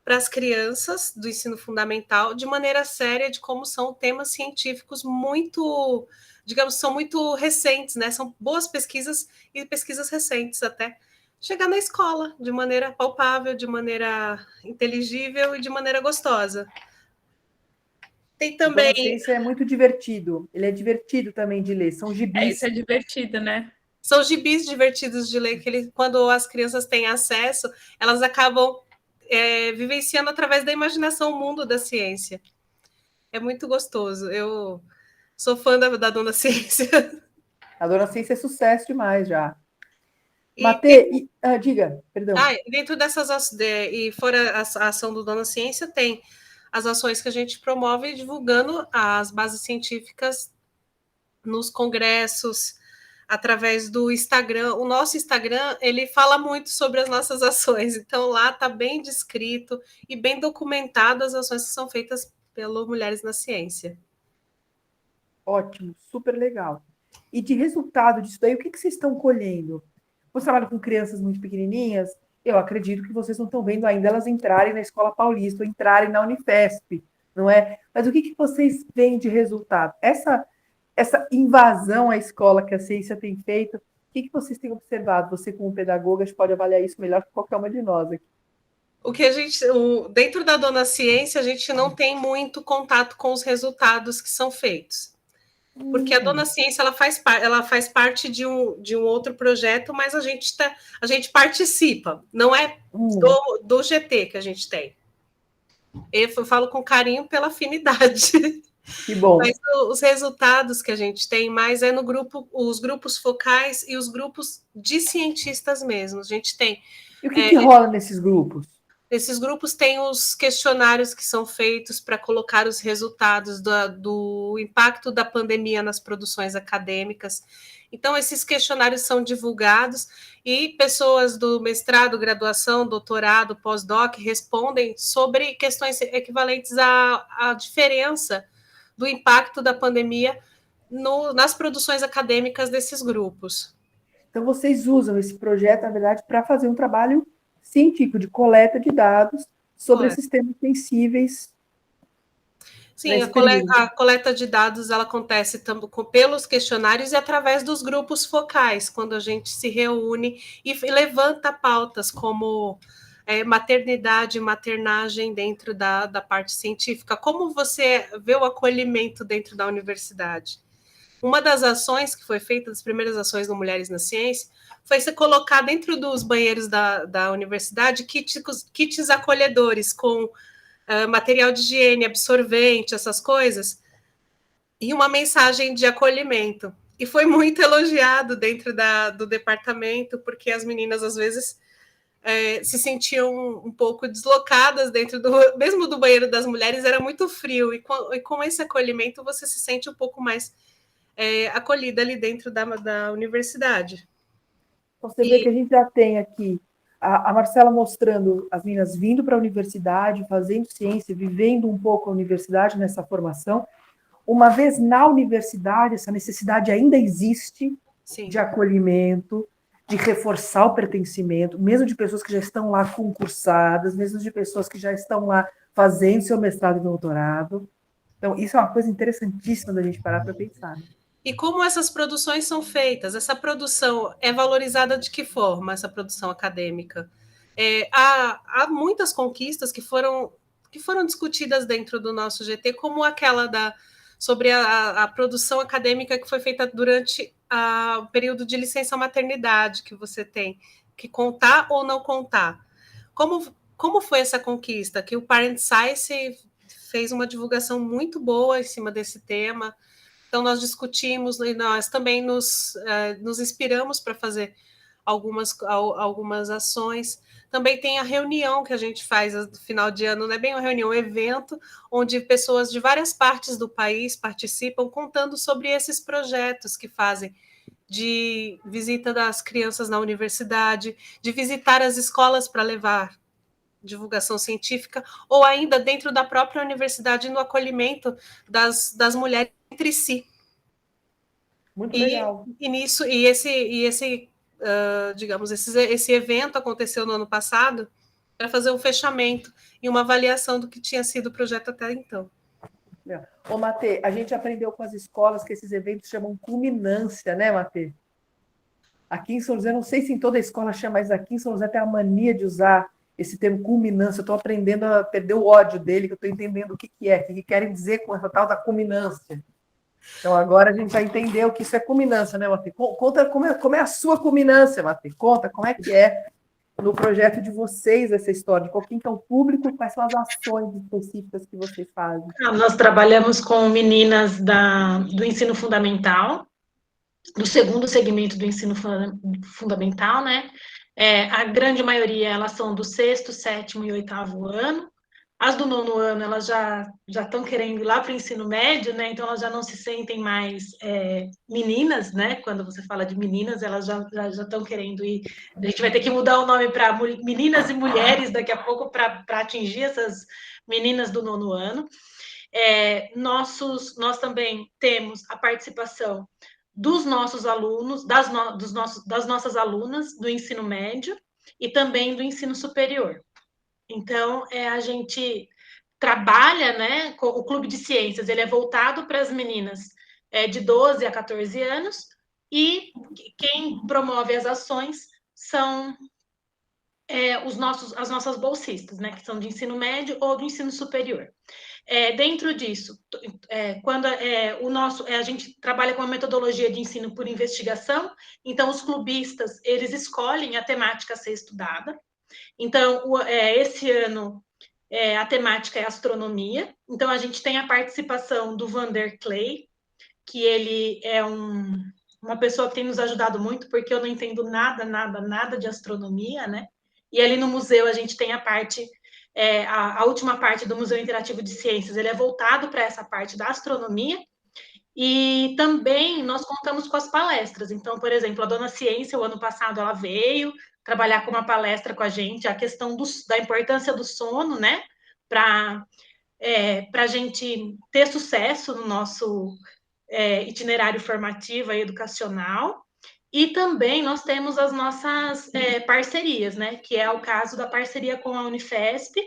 para as crianças do ensino fundamental de maneira séria de como são temas científicos muito, digamos, são muito recentes, né? São boas pesquisas e pesquisas recentes até. Chegar na escola de maneira palpável, de maneira inteligível e de maneira gostosa. Tem também... Isso é muito divertido. Ele é divertido também de ler. São gibis. Isso é divertido, né? São gibis divertidos de ler, que quando as crianças têm acesso, elas acabam vivenciando através da imaginação o mundo da ciência. É muito gostoso. Eu sou fã da Dona Ciência. A Dona Ciência é sucesso demais já. Matê, diga, perdão. Dentro dessas e fora a ação do Dona Ciência, tem as ações que a gente promove divulgando as bases científicas nos congressos, através do Instagram. O nosso Instagram, ele fala muito sobre as nossas ações, então lá está bem descrito e bem documentado as ações que são feitas pelo Mulheres na Ciência. Ótimo, super legal. E de resultado disso daí, o que vocês estão colhendo? Você trabalha com crianças muito pequenininhas, eu acredito que vocês não estão vendo ainda elas entrarem na Escola Paulista ou entrarem na Unifesp, não é? Mas o que vocês veem de resultado? Essa invasão à escola que a ciência tem feito, o que vocês têm observado? Você, como pedagoga, pode avaliar isso melhor que qualquer uma de nós aqui. Dentro da Dona Ciência, a gente não tem muito contato com os resultados que são feitos. Porque a Dona Ciência ela faz parte de um outro projeto, mas a gente participa, não é do GT que a gente tem. Eu falo com carinho pela afinidade. Que bom. Mas os resultados que a gente tem mais é no grupo, os grupos focais e os grupos de cientistas mesmo. A gente tem. E o que rola nesses grupos? Esses grupos têm os questionários que são feitos para colocar os resultados do impacto da pandemia nas produções acadêmicas. Então, esses questionários são divulgados e pessoas do mestrado, graduação, doutorado, pós-doc respondem sobre questões equivalentes à diferença do impacto da pandemia nas produções acadêmicas desses grupos. Então, vocês usam esse projeto, na verdade, para fazer um trabalho científico de coleta de dados sobre esses temas sensíveis. Sim, a coleta de dados ela acontece pelos questionários e através dos grupos focais, quando a gente se reúne e levanta pautas como maternidade e maternagem dentro da parte científica. Como você vê o acolhimento dentro da universidade? Uma das ações que foi feita, das primeiras ações do Mulheres na Ciência, foi se colocar dentro dos banheiros da universidade kits acolhedores com material de higiene, absorvente, essas coisas, e uma mensagem de acolhimento. E foi muito elogiado dentro do departamento, porque as meninas, às vezes, se sentiam um pouco deslocadas dentro mesmo do banheiro das mulheres, era muito frio, e com esse acolhimento você se sente um pouco mais acolhida ali dentro da universidade. Você vê que a gente já tem aqui a Marcela mostrando as meninas vindo para a universidade, fazendo ciência, vivendo um pouco a universidade nessa formação. Uma vez na universidade, essa necessidade ainda existe. Sim. De acolhimento, de reforçar o pertencimento, mesmo de pessoas que já estão lá concursadas, mesmo de pessoas que já estão lá fazendo seu mestrado e doutorado. Então, isso é uma coisa interessantíssima da gente parar para pensar. E como essas produções são feitas? Essa produção é valorizada de que forma, essa produção acadêmica? Há muitas conquistas que foram discutidas dentro do nosso GT, como aquela sobre a produção acadêmica que foi feita durante o período de licença maternidade, que você tem que contar ou não contar. Como foi essa conquista? Que o Parent Science fez uma divulgação muito boa em cima desse tema. Então, nós discutimos e nós também nos inspiramos para fazer algumas ações. Também tem a reunião que a gente faz no final de ano, não é bem uma reunião, é um evento, onde pessoas de várias partes do país participam, contando sobre esses projetos que fazem de visita das crianças na universidade, de visitar as escolas para levar divulgação científica, ou ainda dentro da própria universidade, no acolhimento das mulheres entre si. Muito legal. Esse evento aconteceu no ano passado para fazer um fechamento e uma avaliação do que tinha sido o projeto até então. Ô, Matê, a gente aprendeu com as escolas que esses eventos chamam culminância, né, Matê? Aqui em São José, não sei se em toda a escola chama, mas aqui em São José tem a mania de usar esse termo culminância. Eu estou aprendendo a perder o ódio dele, que eu estou entendendo o que querem dizer com essa tal da culminância. Então, agora a gente já entendeu que isso é culminância, né, Matê? Conta como é a sua culminância, Matê. Conta como é que é no projeto de vocês essa história, de quem que é o público, quais são as ações específicas que vocês fazem. Nós trabalhamos com meninas do ensino fundamental, do segundo segmento do ensino fundamental, né? A grande maioria, elas são do 6º, 7º e 8º ano. As do 9º ano, elas já estão querendo ir lá para o ensino médio, né? Então, elas já não se sentem mais meninas, né? Quando você fala de meninas, elas já estão querendo ir. A gente vai ter que mudar o nome para meninas e mulheres daqui a pouco para atingir essas meninas do 9º ano. Nós também temos a participação dos nossos alunos, das nossas alunas do ensino médio e também do ensino superior. Então, a gente trabalha, né, com o Clube de Ciências, ele é voltado para as meninas de 12 a 14 anos, e quem promove as ações são as nossas bolsistas, né, que são de ensino médio ou do ensino superior. Dentro disso, quando a gente trabalha com a metodologia de ensino por investigação, então os clubistas, eles escolhem a temática a ser estudada. Então, esse ano, a temática é astronomia. Então, a gente tem a participação do Vander Clay, que ele é uma pessoa que tem nos ajudado muito, porque eu não entendo nada de astronomia, né? E ali no museu a gente tem a parte, a última parte do Museu Interativo de Ciências, ele é voltado para essa parte da astronomia. E também nós contamos com as palestras. Então, por exemplo, a Dona Ciência, o ano passado, ela veio trabalhar com uma palestra com a gente, a questão da importância do sono, né? Para a gente ter sucesso no nosso itinerário formativo e educacional. E também nós temos as nossas parcerias, né? Que é o caso da parceria com a Unifesp,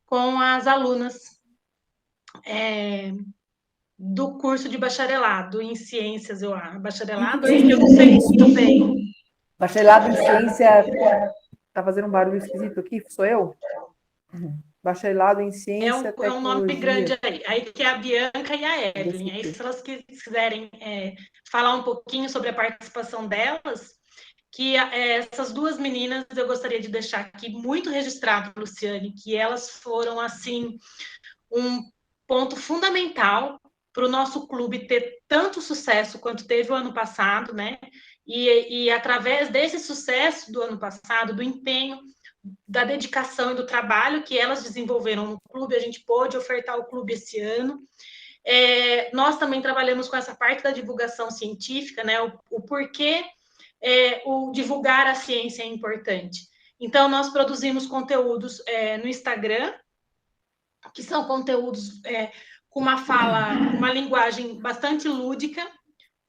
com as alunas do curso de bacharelado em ciências, bacharelado, eu não sei muito bem. Bacharelado em ciência Tá fazendo um barulho esquisito aqui? Sou eu? Bacharelado em Ciência, É um nome Tecnologia. grande aí que é a Bianca e a Evelyn. Aí, se elas quiserem falar um pouquinho sobre a participação delas, que essas duas meninas eu gostaria de deixar aqui muito registrado, Luciane, que elas foram, assim, um ponto fundamental para o nosso clube ter tanto sucesso quanto teve o ano passado, né? E através desse sucesso do ano passado, do empenho, da dedicação e do trabalho que elas desenvolveram no clube, a gente pôde ofertar o clube esse ano. Nós também trabalhamos com essa parte da divulgação científica, né? O porquê o divulgar a ciência é importante. Então, nós produzimos conteúdos no Instagram, que são conteúdos com uma linguagem bastante lúdica,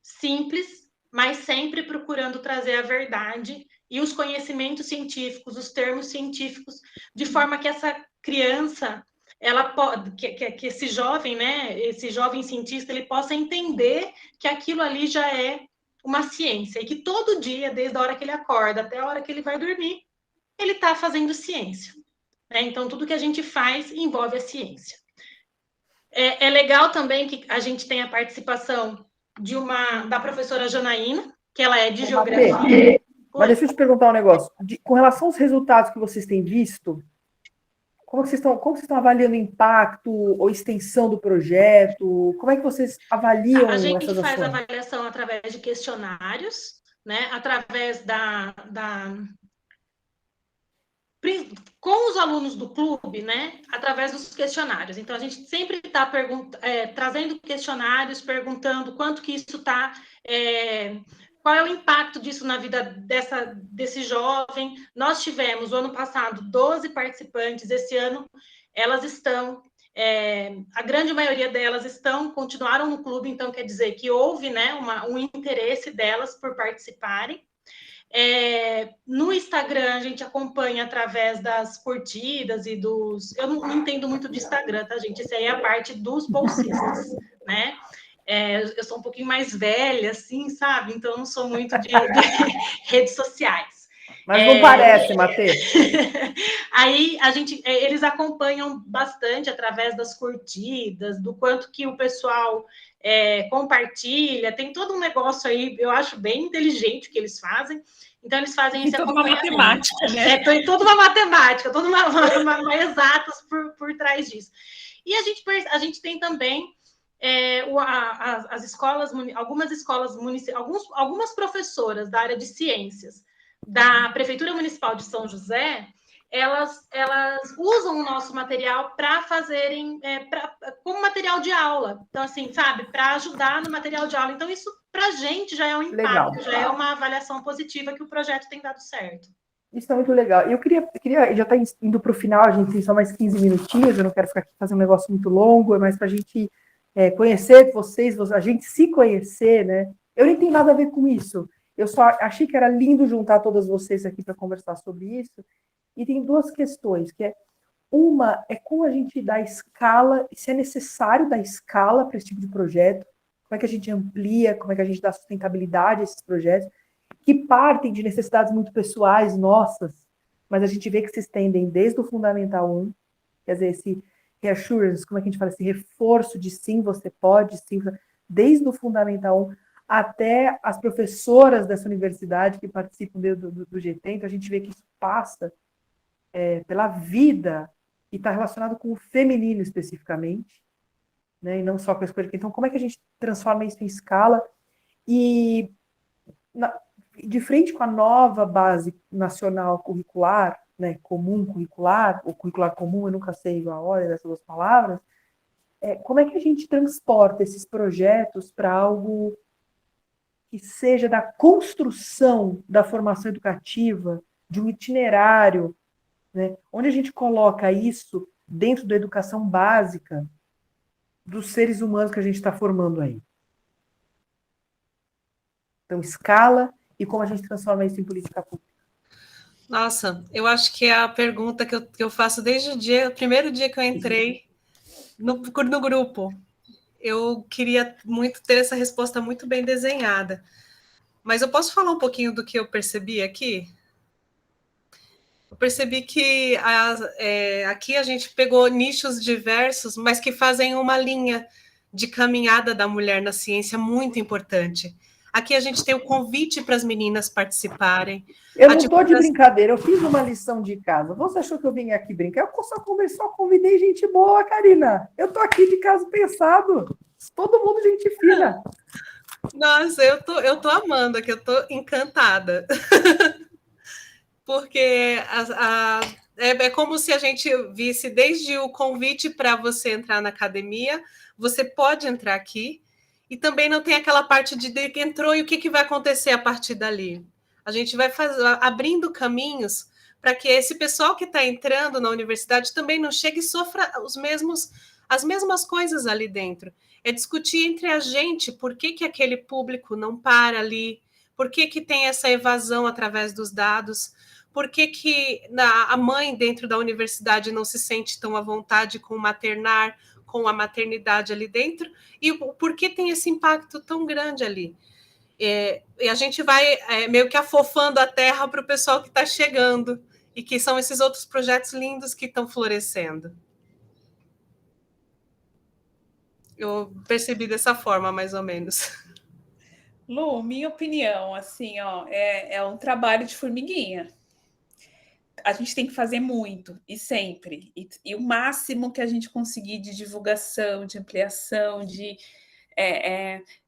simples, mas sempre procurando trazer a verdade e os conhecimentos científicos, os termos científicos, de forma que essa criança, ela pode, que esse jovem, né, esse jovem cientista, ele possa entender que aquilo ali já é uma ciência e que todo dia, desde a hora que ele acorda até a hora que ele vai dormir, ele está fazendo ciência. Né? Então, tudo que a gente faz envolve a ciência. É legal também que a gente tenha a participação da professora Janaína, que ela é de geografia. Mas deixa eu te perguntar um negócio. Com relação aos resultados que vocês têm visto, como vocês estão avaliando o impacto ou extensão do projeto? Como é que vocês avaliam essas ações? A gente faz avaliação através de questionários, né? Através com os alunos do clube, né, através dos questionários. Então, a gente sempre está trazendo questionários, perguntando quanto que isso está, qual é o impacto disso na vida desse jovem. Nós tivemos, o ano passado, 12 participantes. Esse ano, elas estão, a grande maioria delas continuaram no clube, então quer dizer que houve, né, um interesse delas por participarem. No Instagram, a gente acompanha através das curtidas e dos... Eu não entendo muito de Instagram, tá, gente? Isso aí é a parte dos bolsistas, né? Eu sou um pouquinho mais velha, assim, sabe? Então, eu não sou muito de redes sociais. Mas não parece, Matheus. Aí, eles acompanham bastante através das curtidas, do quanto que o pessoal compartilha. Tem todo um negócio aí, eu acho bem inteligente o que eles fazem. Então, eles fazem esse acompanhamento. Toda uma matemática, né? Tem toda uma matemática, toda uma exatas por trás disso. E a gente tem também as escolas, algumas escolas municipais, algumas professoras da área de ciências da Prefeitura Municipal de São José, elas usam o nosso material para fazerem como material de aula. Então, assim, sabe, para ajudar no material de aula. Então, isso para a gente já é um impacto, já é uma avaliação positiva que o projeto tem dado certo. Isso é muito legal. Eu queria já está indo para o final, a gente tem só mais 15 minutinhos, eu não quero ficar aqui fazendo um negócio muito longo, é mais para a gente conhecer vocês, a gente se conhecer, né? Eu nem tenho nada a ver com isso. Eu só achei que era lindo juntar todas vocês aqui para conversar sobre isso. E tem duas questões, que uma é como a gente dá escala, se é necessário dar escala para esse tipo de projeto, como é que a gente amplia, como é que a gente dá sustentabilidade a esses projetos, que partem de necessidades muito pessoais nossas, mas a gente vê que se estendem desde o Fundamental 1, quer dizer, esse reassurance, como é que a gente fala, esse reforço de sim, você pode, sim, desde o Fundamental 1 até as professoras dessa universidade que participam do GT, então a gente vê que isso passa pela vida e está relacionado com o feminino especificamente, né, e não só com a escolha. Então, como é que a gente transforma isso em escala? E de frente com a nova base nacional curricular, né, comum curricular, ou curricular comum, eu nunca sei a ordem dessas duas palavras, como é que a gente transporta esses projetos para algo que seja da construção da formação educativa, de um itinerário, né, onde a gente coloca isso dentro da educação básica dos seres humanos que a gente está formando aí. Então, escala e como a gente transforma isso em política pública. Nossa, eu acho que é a pergunta que eu faço desde o primeiro dia que eu entrei no grupo. Eu queria muito ter essa resposta muito bem desenhada. Mas eu posso falar um pouquinho do que eu percebi aqui? Eu percebi que aqui a gente pegou nichos diversos, mas que fazem uma linha de caminhada da mulher na ciência muito importante. Aqui a gente tem o convite para as meninas participarem. Eu não estou de brincadeira, eu fiz uma lição de casa. Você achou que eu vim aqui brincar? Eu só convidei gente boa, Karina. Eu estou aqui de caso pensado. Todo mundo gente fina. Nossa, eu tô amando aqui, eu tô encantada. Porque é como se a gente visse desde o convite para você entrar na academia, você pode entrar aqui, e também não tem aquela parte de que entrou e o que vai acontecer a partir dali. A gente vai abrindo caminhos para que esse pessoal que está entrando na universidade também não chegue e sofra as mesmas coisas ali dentro. É discutir entre a gente por que aquele público não para ali, por que tem essa evasão através dos dados, por que a mãe dentro da universidade não se sente tão à vontade com o maternar, com a maternidade ali dentro, e por que tem esse impacto tão grande ali. E a gente vai meio que afofando a terra para o pessoal que está chegando, e que são esses outros projetos lindos que estão florescendo. Eu percebi dessa forma, mais ou menos. Lu, minha opinião, assim, ó, é um trabalho de formiguinha. A gente tem que fazer muito, e sempre. E o máximo que a gente conseguir de divulgação, de ampliação,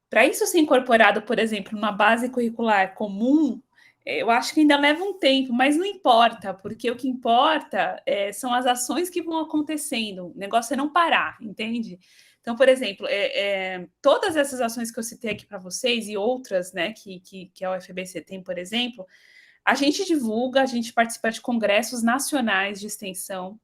para isso ser incorporado, por exemplo, numa base curricular comum, eu acho que ainda leva um tempo, mas não importa, porque o que importa são as ações que vão acontecendo. O negócio é não parar, entende? Então, por exemplo, todas essas ações que eu citei aqui para vocês e outras, né, que a UFBC tem, por exemplo, a gente divulga, a gente participa de congressos nacionais de extensão,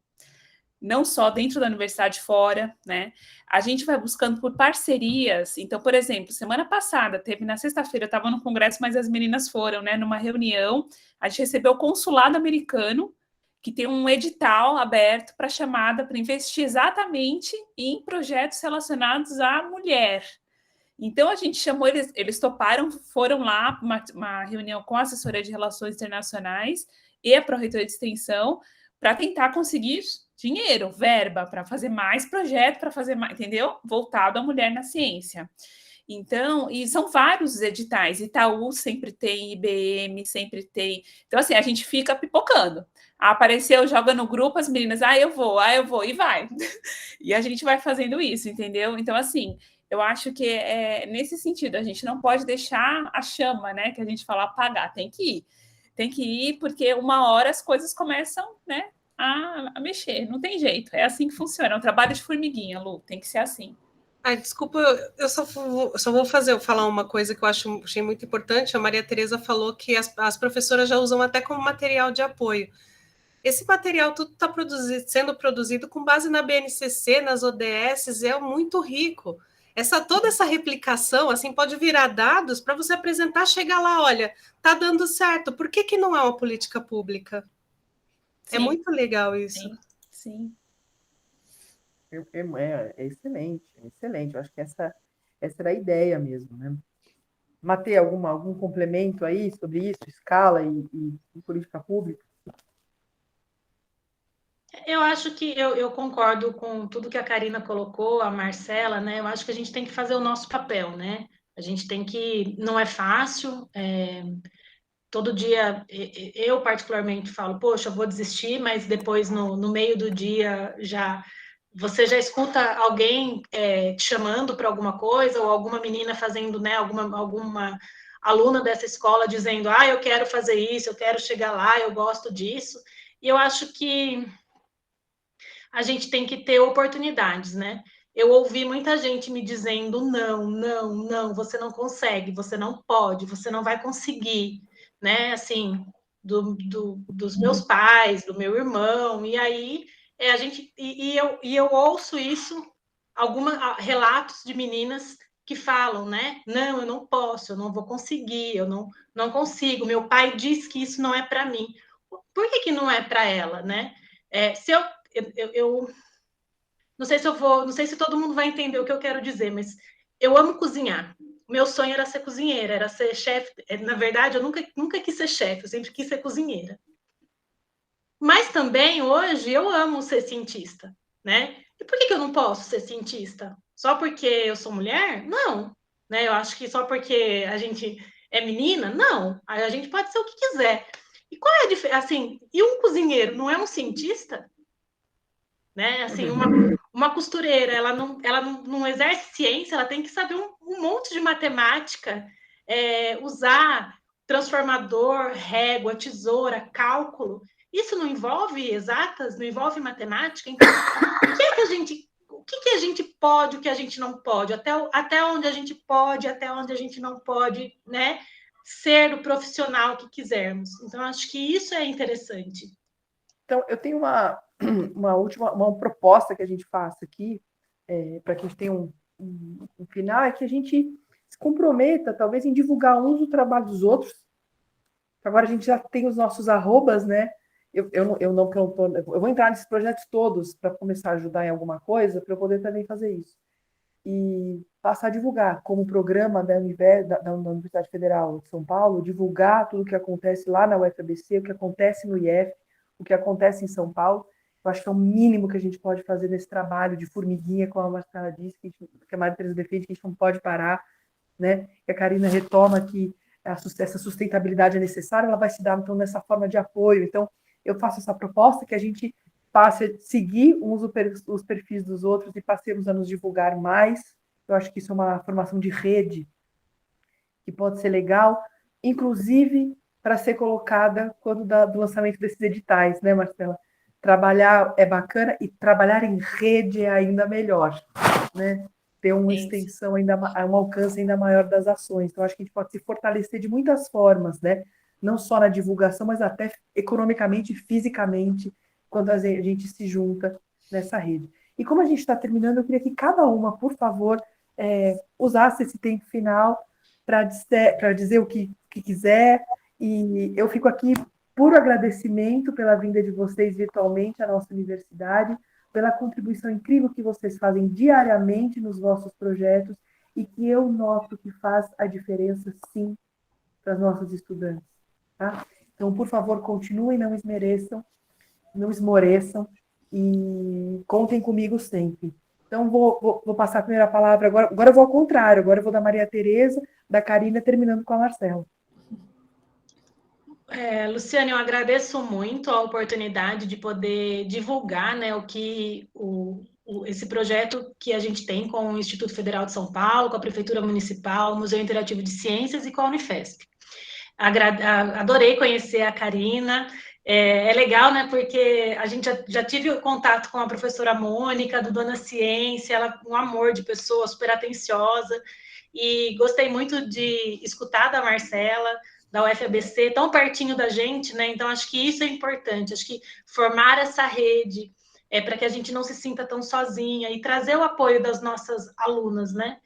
não só dentro da universidade, fora, né? A gente vai buscando por parcerias. Então, por exemplo, semana passada, na sexta-feira, eu estava no congresso, mas as meninas foram, né, numa reunião, a gente recebeu o consulado americano, que tem um edital aberto para chamada para investir exatamente em projetos relacionados à mulher. Então, a gente chamou eles toparam, foram lá uma reunião com a assessoria de relações internacionais e a pró-reitoria de extensão para tentar conseguir dinheiro, verba, para fazer mais projeto, para fazer mais, entendeu? Voltado à mulher na ciência. Então, e são vários editais, Itaú sempre tem, IBM sempre tem. Então, assim, a gente fica pipocando. Apareceu, joga no grupo, as meninas, eu vou, e vai. E a gente vai fazendo isso, entendeu? Então, assim, eu acho que nesse sentido, a gente não pode deixar a chama, né, que a gente fala apagar, tem que ir, porque uma hora as coisas começam, né, a mexer, não tem jeito, é assim que funciona, é um trabalho de formiguinha, Lu, tem que ser assim. Desculpa, eu só vou falar uma coisa que eu achei muito importante. A Maria Tereza falou que as professoras já usam até como material de apoio. Esse material tudo está sendo produzido com base na BNCC, nas ODS, é muito rico. Toda essa replicação assim pode virar dados para você apresentar, chegar lá, olha, está dando certo, por que não é uma política pública? Sim. É muito legal isso. Sim. É excelente, excelente. Eu acho que essa era a ideia mesmo, né? Matei algum complemento aí sobre isso, escala e política pública? Eu acho que eu concordo com tudo que a Karina colocou, a Marcela, né? Eu acho que a gente tem que fazer o nosso papel, né? A gente tem que... Não é fácil, todo dia eu particularmente falo, poxa, eu vou desistir, mas depois no meio do dia você já escuta alguém te chamando para alguma coisa, ou alguma menina fazendo, né, alguma aluna dessa escola dizendo, eu quero fazer isso, eu quero chegar lá, eu gosto disso. E eu acho que a gente tem que ter oportunidades, né? Eu ouvi muita gente me dizendo, não, você não consegue, você não pode, você não vai conseguir, né? Assim, dos meus pais, do meu irmão, e aí eu ouço isso, relatos de meninas que falam, né? Não, eu não posso, eu não vou conseguir, eu não consigo. Meu pai diz que isso não é para mim. Por que não é para ela, né? Se eu não sei se todo mundo vai entender o que eu quero dizer, mas eu amo cozinhar. Meu sonho era ser cozinheira, era ser chefe. Na verdade, eu nunca quis ser chefe, eu sempre quis ser cozinheira. também, hoje, eu amo ser cientista, né? E por que eu não posso ser cientista? Só porque eu sou mulher? Não. Né? Eu acho que só porque a gente é menina? Não. A gente pode ser o que quiser. E qual é a diferença? Assim, e um cozinheiro não é um cientista? Né? Assim, uma costureira, ela não exerce ciência, ela tem que saber um monte de matemática, usar transformador, régua, tesoura, cálculo. Isso não envolve exatas, não envolve matemática. Então, o que a gente pode, o que a gente não pode, até onde a gente pode, até onde a gente não pode, né? Ser o profissional que quisermos. Então, acho que isso é interessante. Então, eu tenho uma proposta que a gente faça aqui, para que a gente tenha um final, é que a gente se comprometa, talvez, em divulgar uns o trabalho dos outros. Agora a gente já tem os nossos arrobas, né? Eu vou entrar nesses projetos todos para começar a ajudar em alguma coisa, para eu poder também fazer isso. E passar a divulgar, como programa da Universidade Federal de São Paulo, divulgar tudo o que acontece lá na UFABC, o que acontece no IF, o que acontece em São Paulo. Eu acho que é o mínimo que a gente pode fazer nesse trabalho de formiguinha, como a Marcela disse, que a Maria Tereza defende, que a gente não pode parar, né? Que a Karina retoma que essa sustentabilidade é necessária, ela vai se dar, então, nessa forma de apoio. Então, eu faço essa proposta que a gente passe a seguir os perfis dos outros e passemos a nos divulgar mais. Eu acho que isso é uma formação de rede que pode ser legal, inclusive para ser colocada quando do lançamento desses editais, né, Marcela? Trabalhar é bacana e trabalhar em rede é ainda melhor, né? Ter uma extensão um alcance ainda maior das ações. Então, acho que a gente pode se fortalecer de muitas formas, né? Não só na divulgação, mas até economicamente e fisicamente, quando a gente se junta nessa rede. E como a gente está terminando, eu queria que cada uma, por favor, usasse esse tempo final para dizer o que quiser. E eu fico aqui puro agradecimento pela vinda de vocês virtualmente à nossa universidade, pela contribuição incrível que vocês fazem diariamente nos vossos projetos e que eu noto que faz a diferença, sim, para os nossos estudantes. Tá? Então, por favor, continuem, não esmoreçam e contem comigo sempre. Então, vou passar a primeira palavra agora. Agora eu vou ao contrário, agora eu vou da Maria Tereza, da Karina, terminando com a Marcela. Luciane, eu agradeço muito a oportunidade de poder divulgar, né, esse projeto que a gente tem com o Instituto Federal de São Paulo, com a Prefeitura Municipal, o Museu Interativo de Ciências e com a Unifesp. Adorei conhecer a Karina. É legal, né, porque a gente já tive contato com a professora Mônica, do Dona Ciência, ela é um amor de pessoa, super atenciosa, e gostei muito de escutar da Marcela, da UFABC, tão pertinho da gente, né? Então, acho que isso é importante, acho que formar essa rede para que a gente não se sinta tão sozinha e trazer o apoio das nossas alunas, né?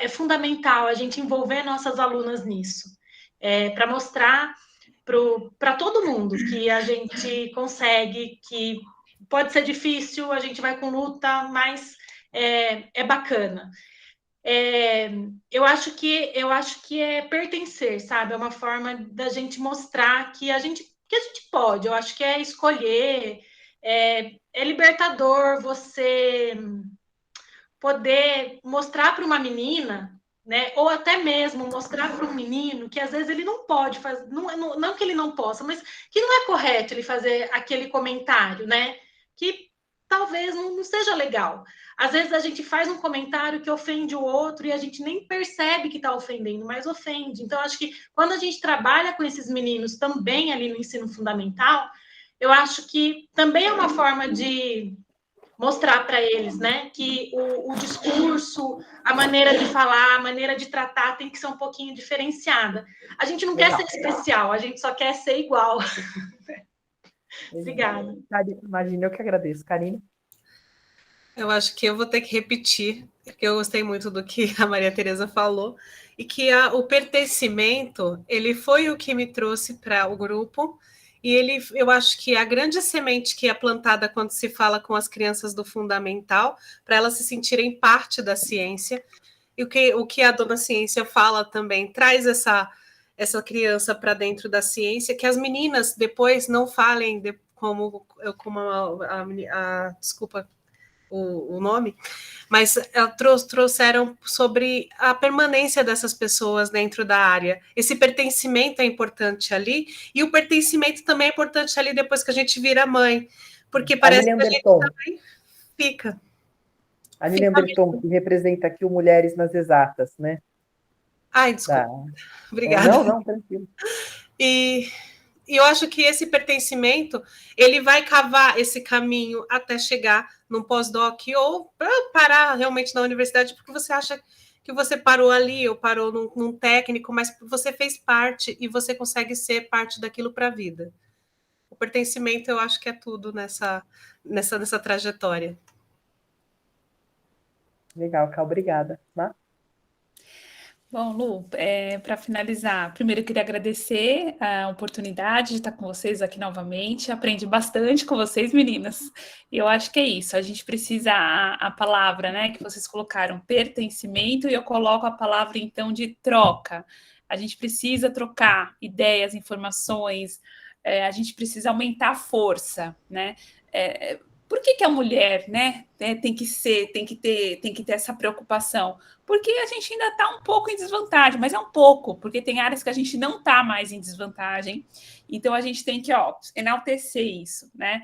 É fundamental a gente envolver nossas alunas nisso, para mostrar para todo mundo que a gente consegue, que pode ser difícil, a gente vai com luta, mas é bacana. Eu acho que é pertencer, sabe? É uma forma da gente mostrar que a gente pode. Eu acho que é escolher, é libertador você poder mostrar para uma menina, né? Ou até mesmo mostrar para um menino que às vezes ele não pode fazer, não que ele não possa, mas que não é correto ele fazer aquele comentário, né? Que talvez não seja legal. Às vezes a gente faz um comentário que ofende o outro e a gente nem percebe que está ofendendo, mas ofende. Então, acho que quando a gente trabalha com esses meninos também ali no ensino fundamental, eu acho que também é uma forma de mostrar para eles, né, que o discurso, a maneira de falar, a maneira de tratar tem que ser um pouquinho diferenciada. A gente não quer ser especial, a gente só quer ser igual. Obrigada. Imagina, eu que agradeço. Karina? Eu acho que eu vou ter que repetir, porque eu gostei muito do que a Maria Tereza falou, e que o pertencimento, ele foi o que me trouxe para o grupo, e eu acho que a grande semente que é plantada quando se fala com as crianças do fundamental, para elas se sentirem parte da ciência, e o que a Dona Ciência fala também, traz essa criança para dentro da ciência, que as meninas depois não falem desculpa o nome, mas trouxeram sobre a permanência dessas pessoas dentro da área. Esse pertencimento é importante ali, e o pertencimento também é importante ali depois que a gente vira mãe, porque parece que a gente também fica. A Lilian Berton, que representa aqui o Mulheres nas Exatas, né? Ai, desculpa. Obrigada. Não, tranquilo. E eu acho que esse pertencimento, ele vai cavar esse caminho até chegar num pós-doc ou parar realmente na universidade, porque você acha que você parou ali ou parou num técnico, mas você fez parte e você consegue ser parte daquilo para a vida. O pertencimento, eu acho que é tudo nessa trajetória. Legal, Ká, obrigada. Né? Bom, Lu, para finalizar, primeiro eu queria agradecer a oportunidade de estar com vocês aqui novamente. Aprendi bastante com vocês, meninas. E eu acho que é isso. A gente precisa a palavra, né, que vocês colocaram, pertencimento, e eu coloco a palavra então de troca. A gente precisa trocar ideias, informações. A gente precisa aumentar a força, né? Por que a mulher, né, tem que ter essa preocupação? Porque a gente ainda está um pouco em desvantagem, mas é um pouco, porque tem áreas que a gente não está mais em desvantagem, então a gente tem que enaltecer isso, né?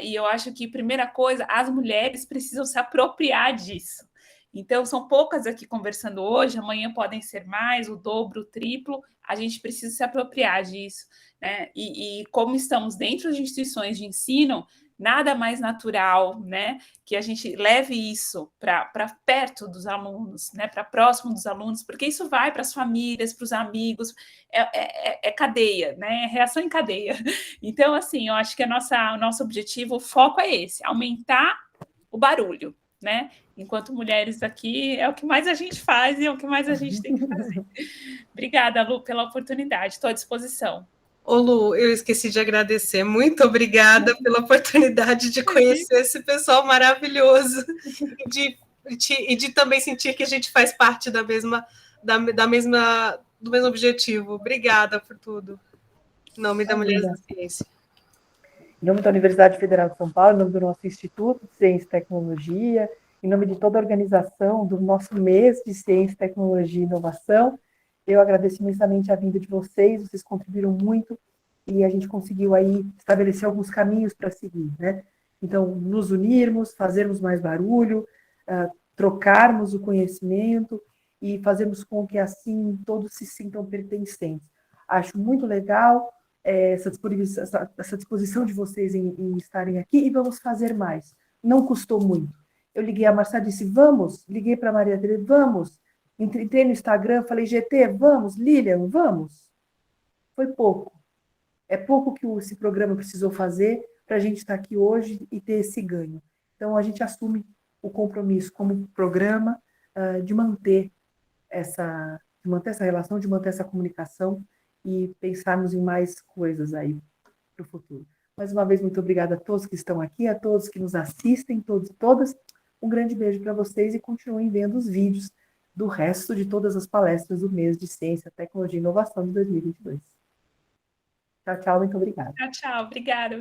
E eu acho que, primeira coisa, as mulheres precisam se apropriar disso. Então, são poucas aqui conversando hoje, amanhã podem ser mais, o dobro, o triplo, a gente precisa se apropriar disso, né? E como estamos dentro de instituições de ensino, nada mais natural, né, que a gente leve isso para perto dos alunos, né, para próximo dos alunos, porque isso vai para as famílias, para os amigos, é cadeia, né, é reação em cadeia. Então, assim, eu acho que o nosso objetivo, o foco é esse, aumentar o barulho, né, enquanto mulheres aqui, é o que mais a gente faz e é o que mais a gente tem que fazer. Obrigada, Lu, pela oportunidade, estou à disposição. Ô Lu, eu esqueci de agradecer. Muito obrigada pela oportunidade de conhecer esse pessoal maravilhoso e de também sentir que a gente faz parte do mesmo objetivo. Obrigada por tudo. Em nome da Mulheres da Ciência. Em nome da Universidade Federal de São Paulo, em nome do nosso Instituto de Ciência e Tecnologia, em nome de toda a organização do nosso mês de Ciência, Tecnologia e Inovação, eu agradeço imensamente a vinda de vocês contribuíram muito e a gente conseguiu aí estabelecer alguns caminhos para seguir, né? Então, nos unirmos, fazermos mais barulho, trocarmos o conhecimento e fazermos com que assim todos se sintam pertencentes. Acho muito legal essa disposição de vocês em estarem aqui e vamos fazer mais. Não custou muito. Eu liguei a Marcia e disse, vamos. Liguei para a Maria Tereza, vamos. Entrei no Instagram, falei, GT, vamos, Lilian, vamos. Foi pouco. É pouco que esse programa precisou fazer para a gente estar aqui hoje e ter esse ganho. Então, a gente assume o compromisso como programa de manter essa relação, de manter essa comunicação e pensarmos em mais coisas aí para o futuro. Mais uma vez, muito obrigada a todos que estão aqui, a todos que nos assistem, todos e todas. Um grande beijo para vocês e continuem vendo os vídeos do resto de todas as palestras do mês de Ciência, Tecnologia e Inovação de 2022. Tchau, tchau, muito obrigada. Tchau, obrigada.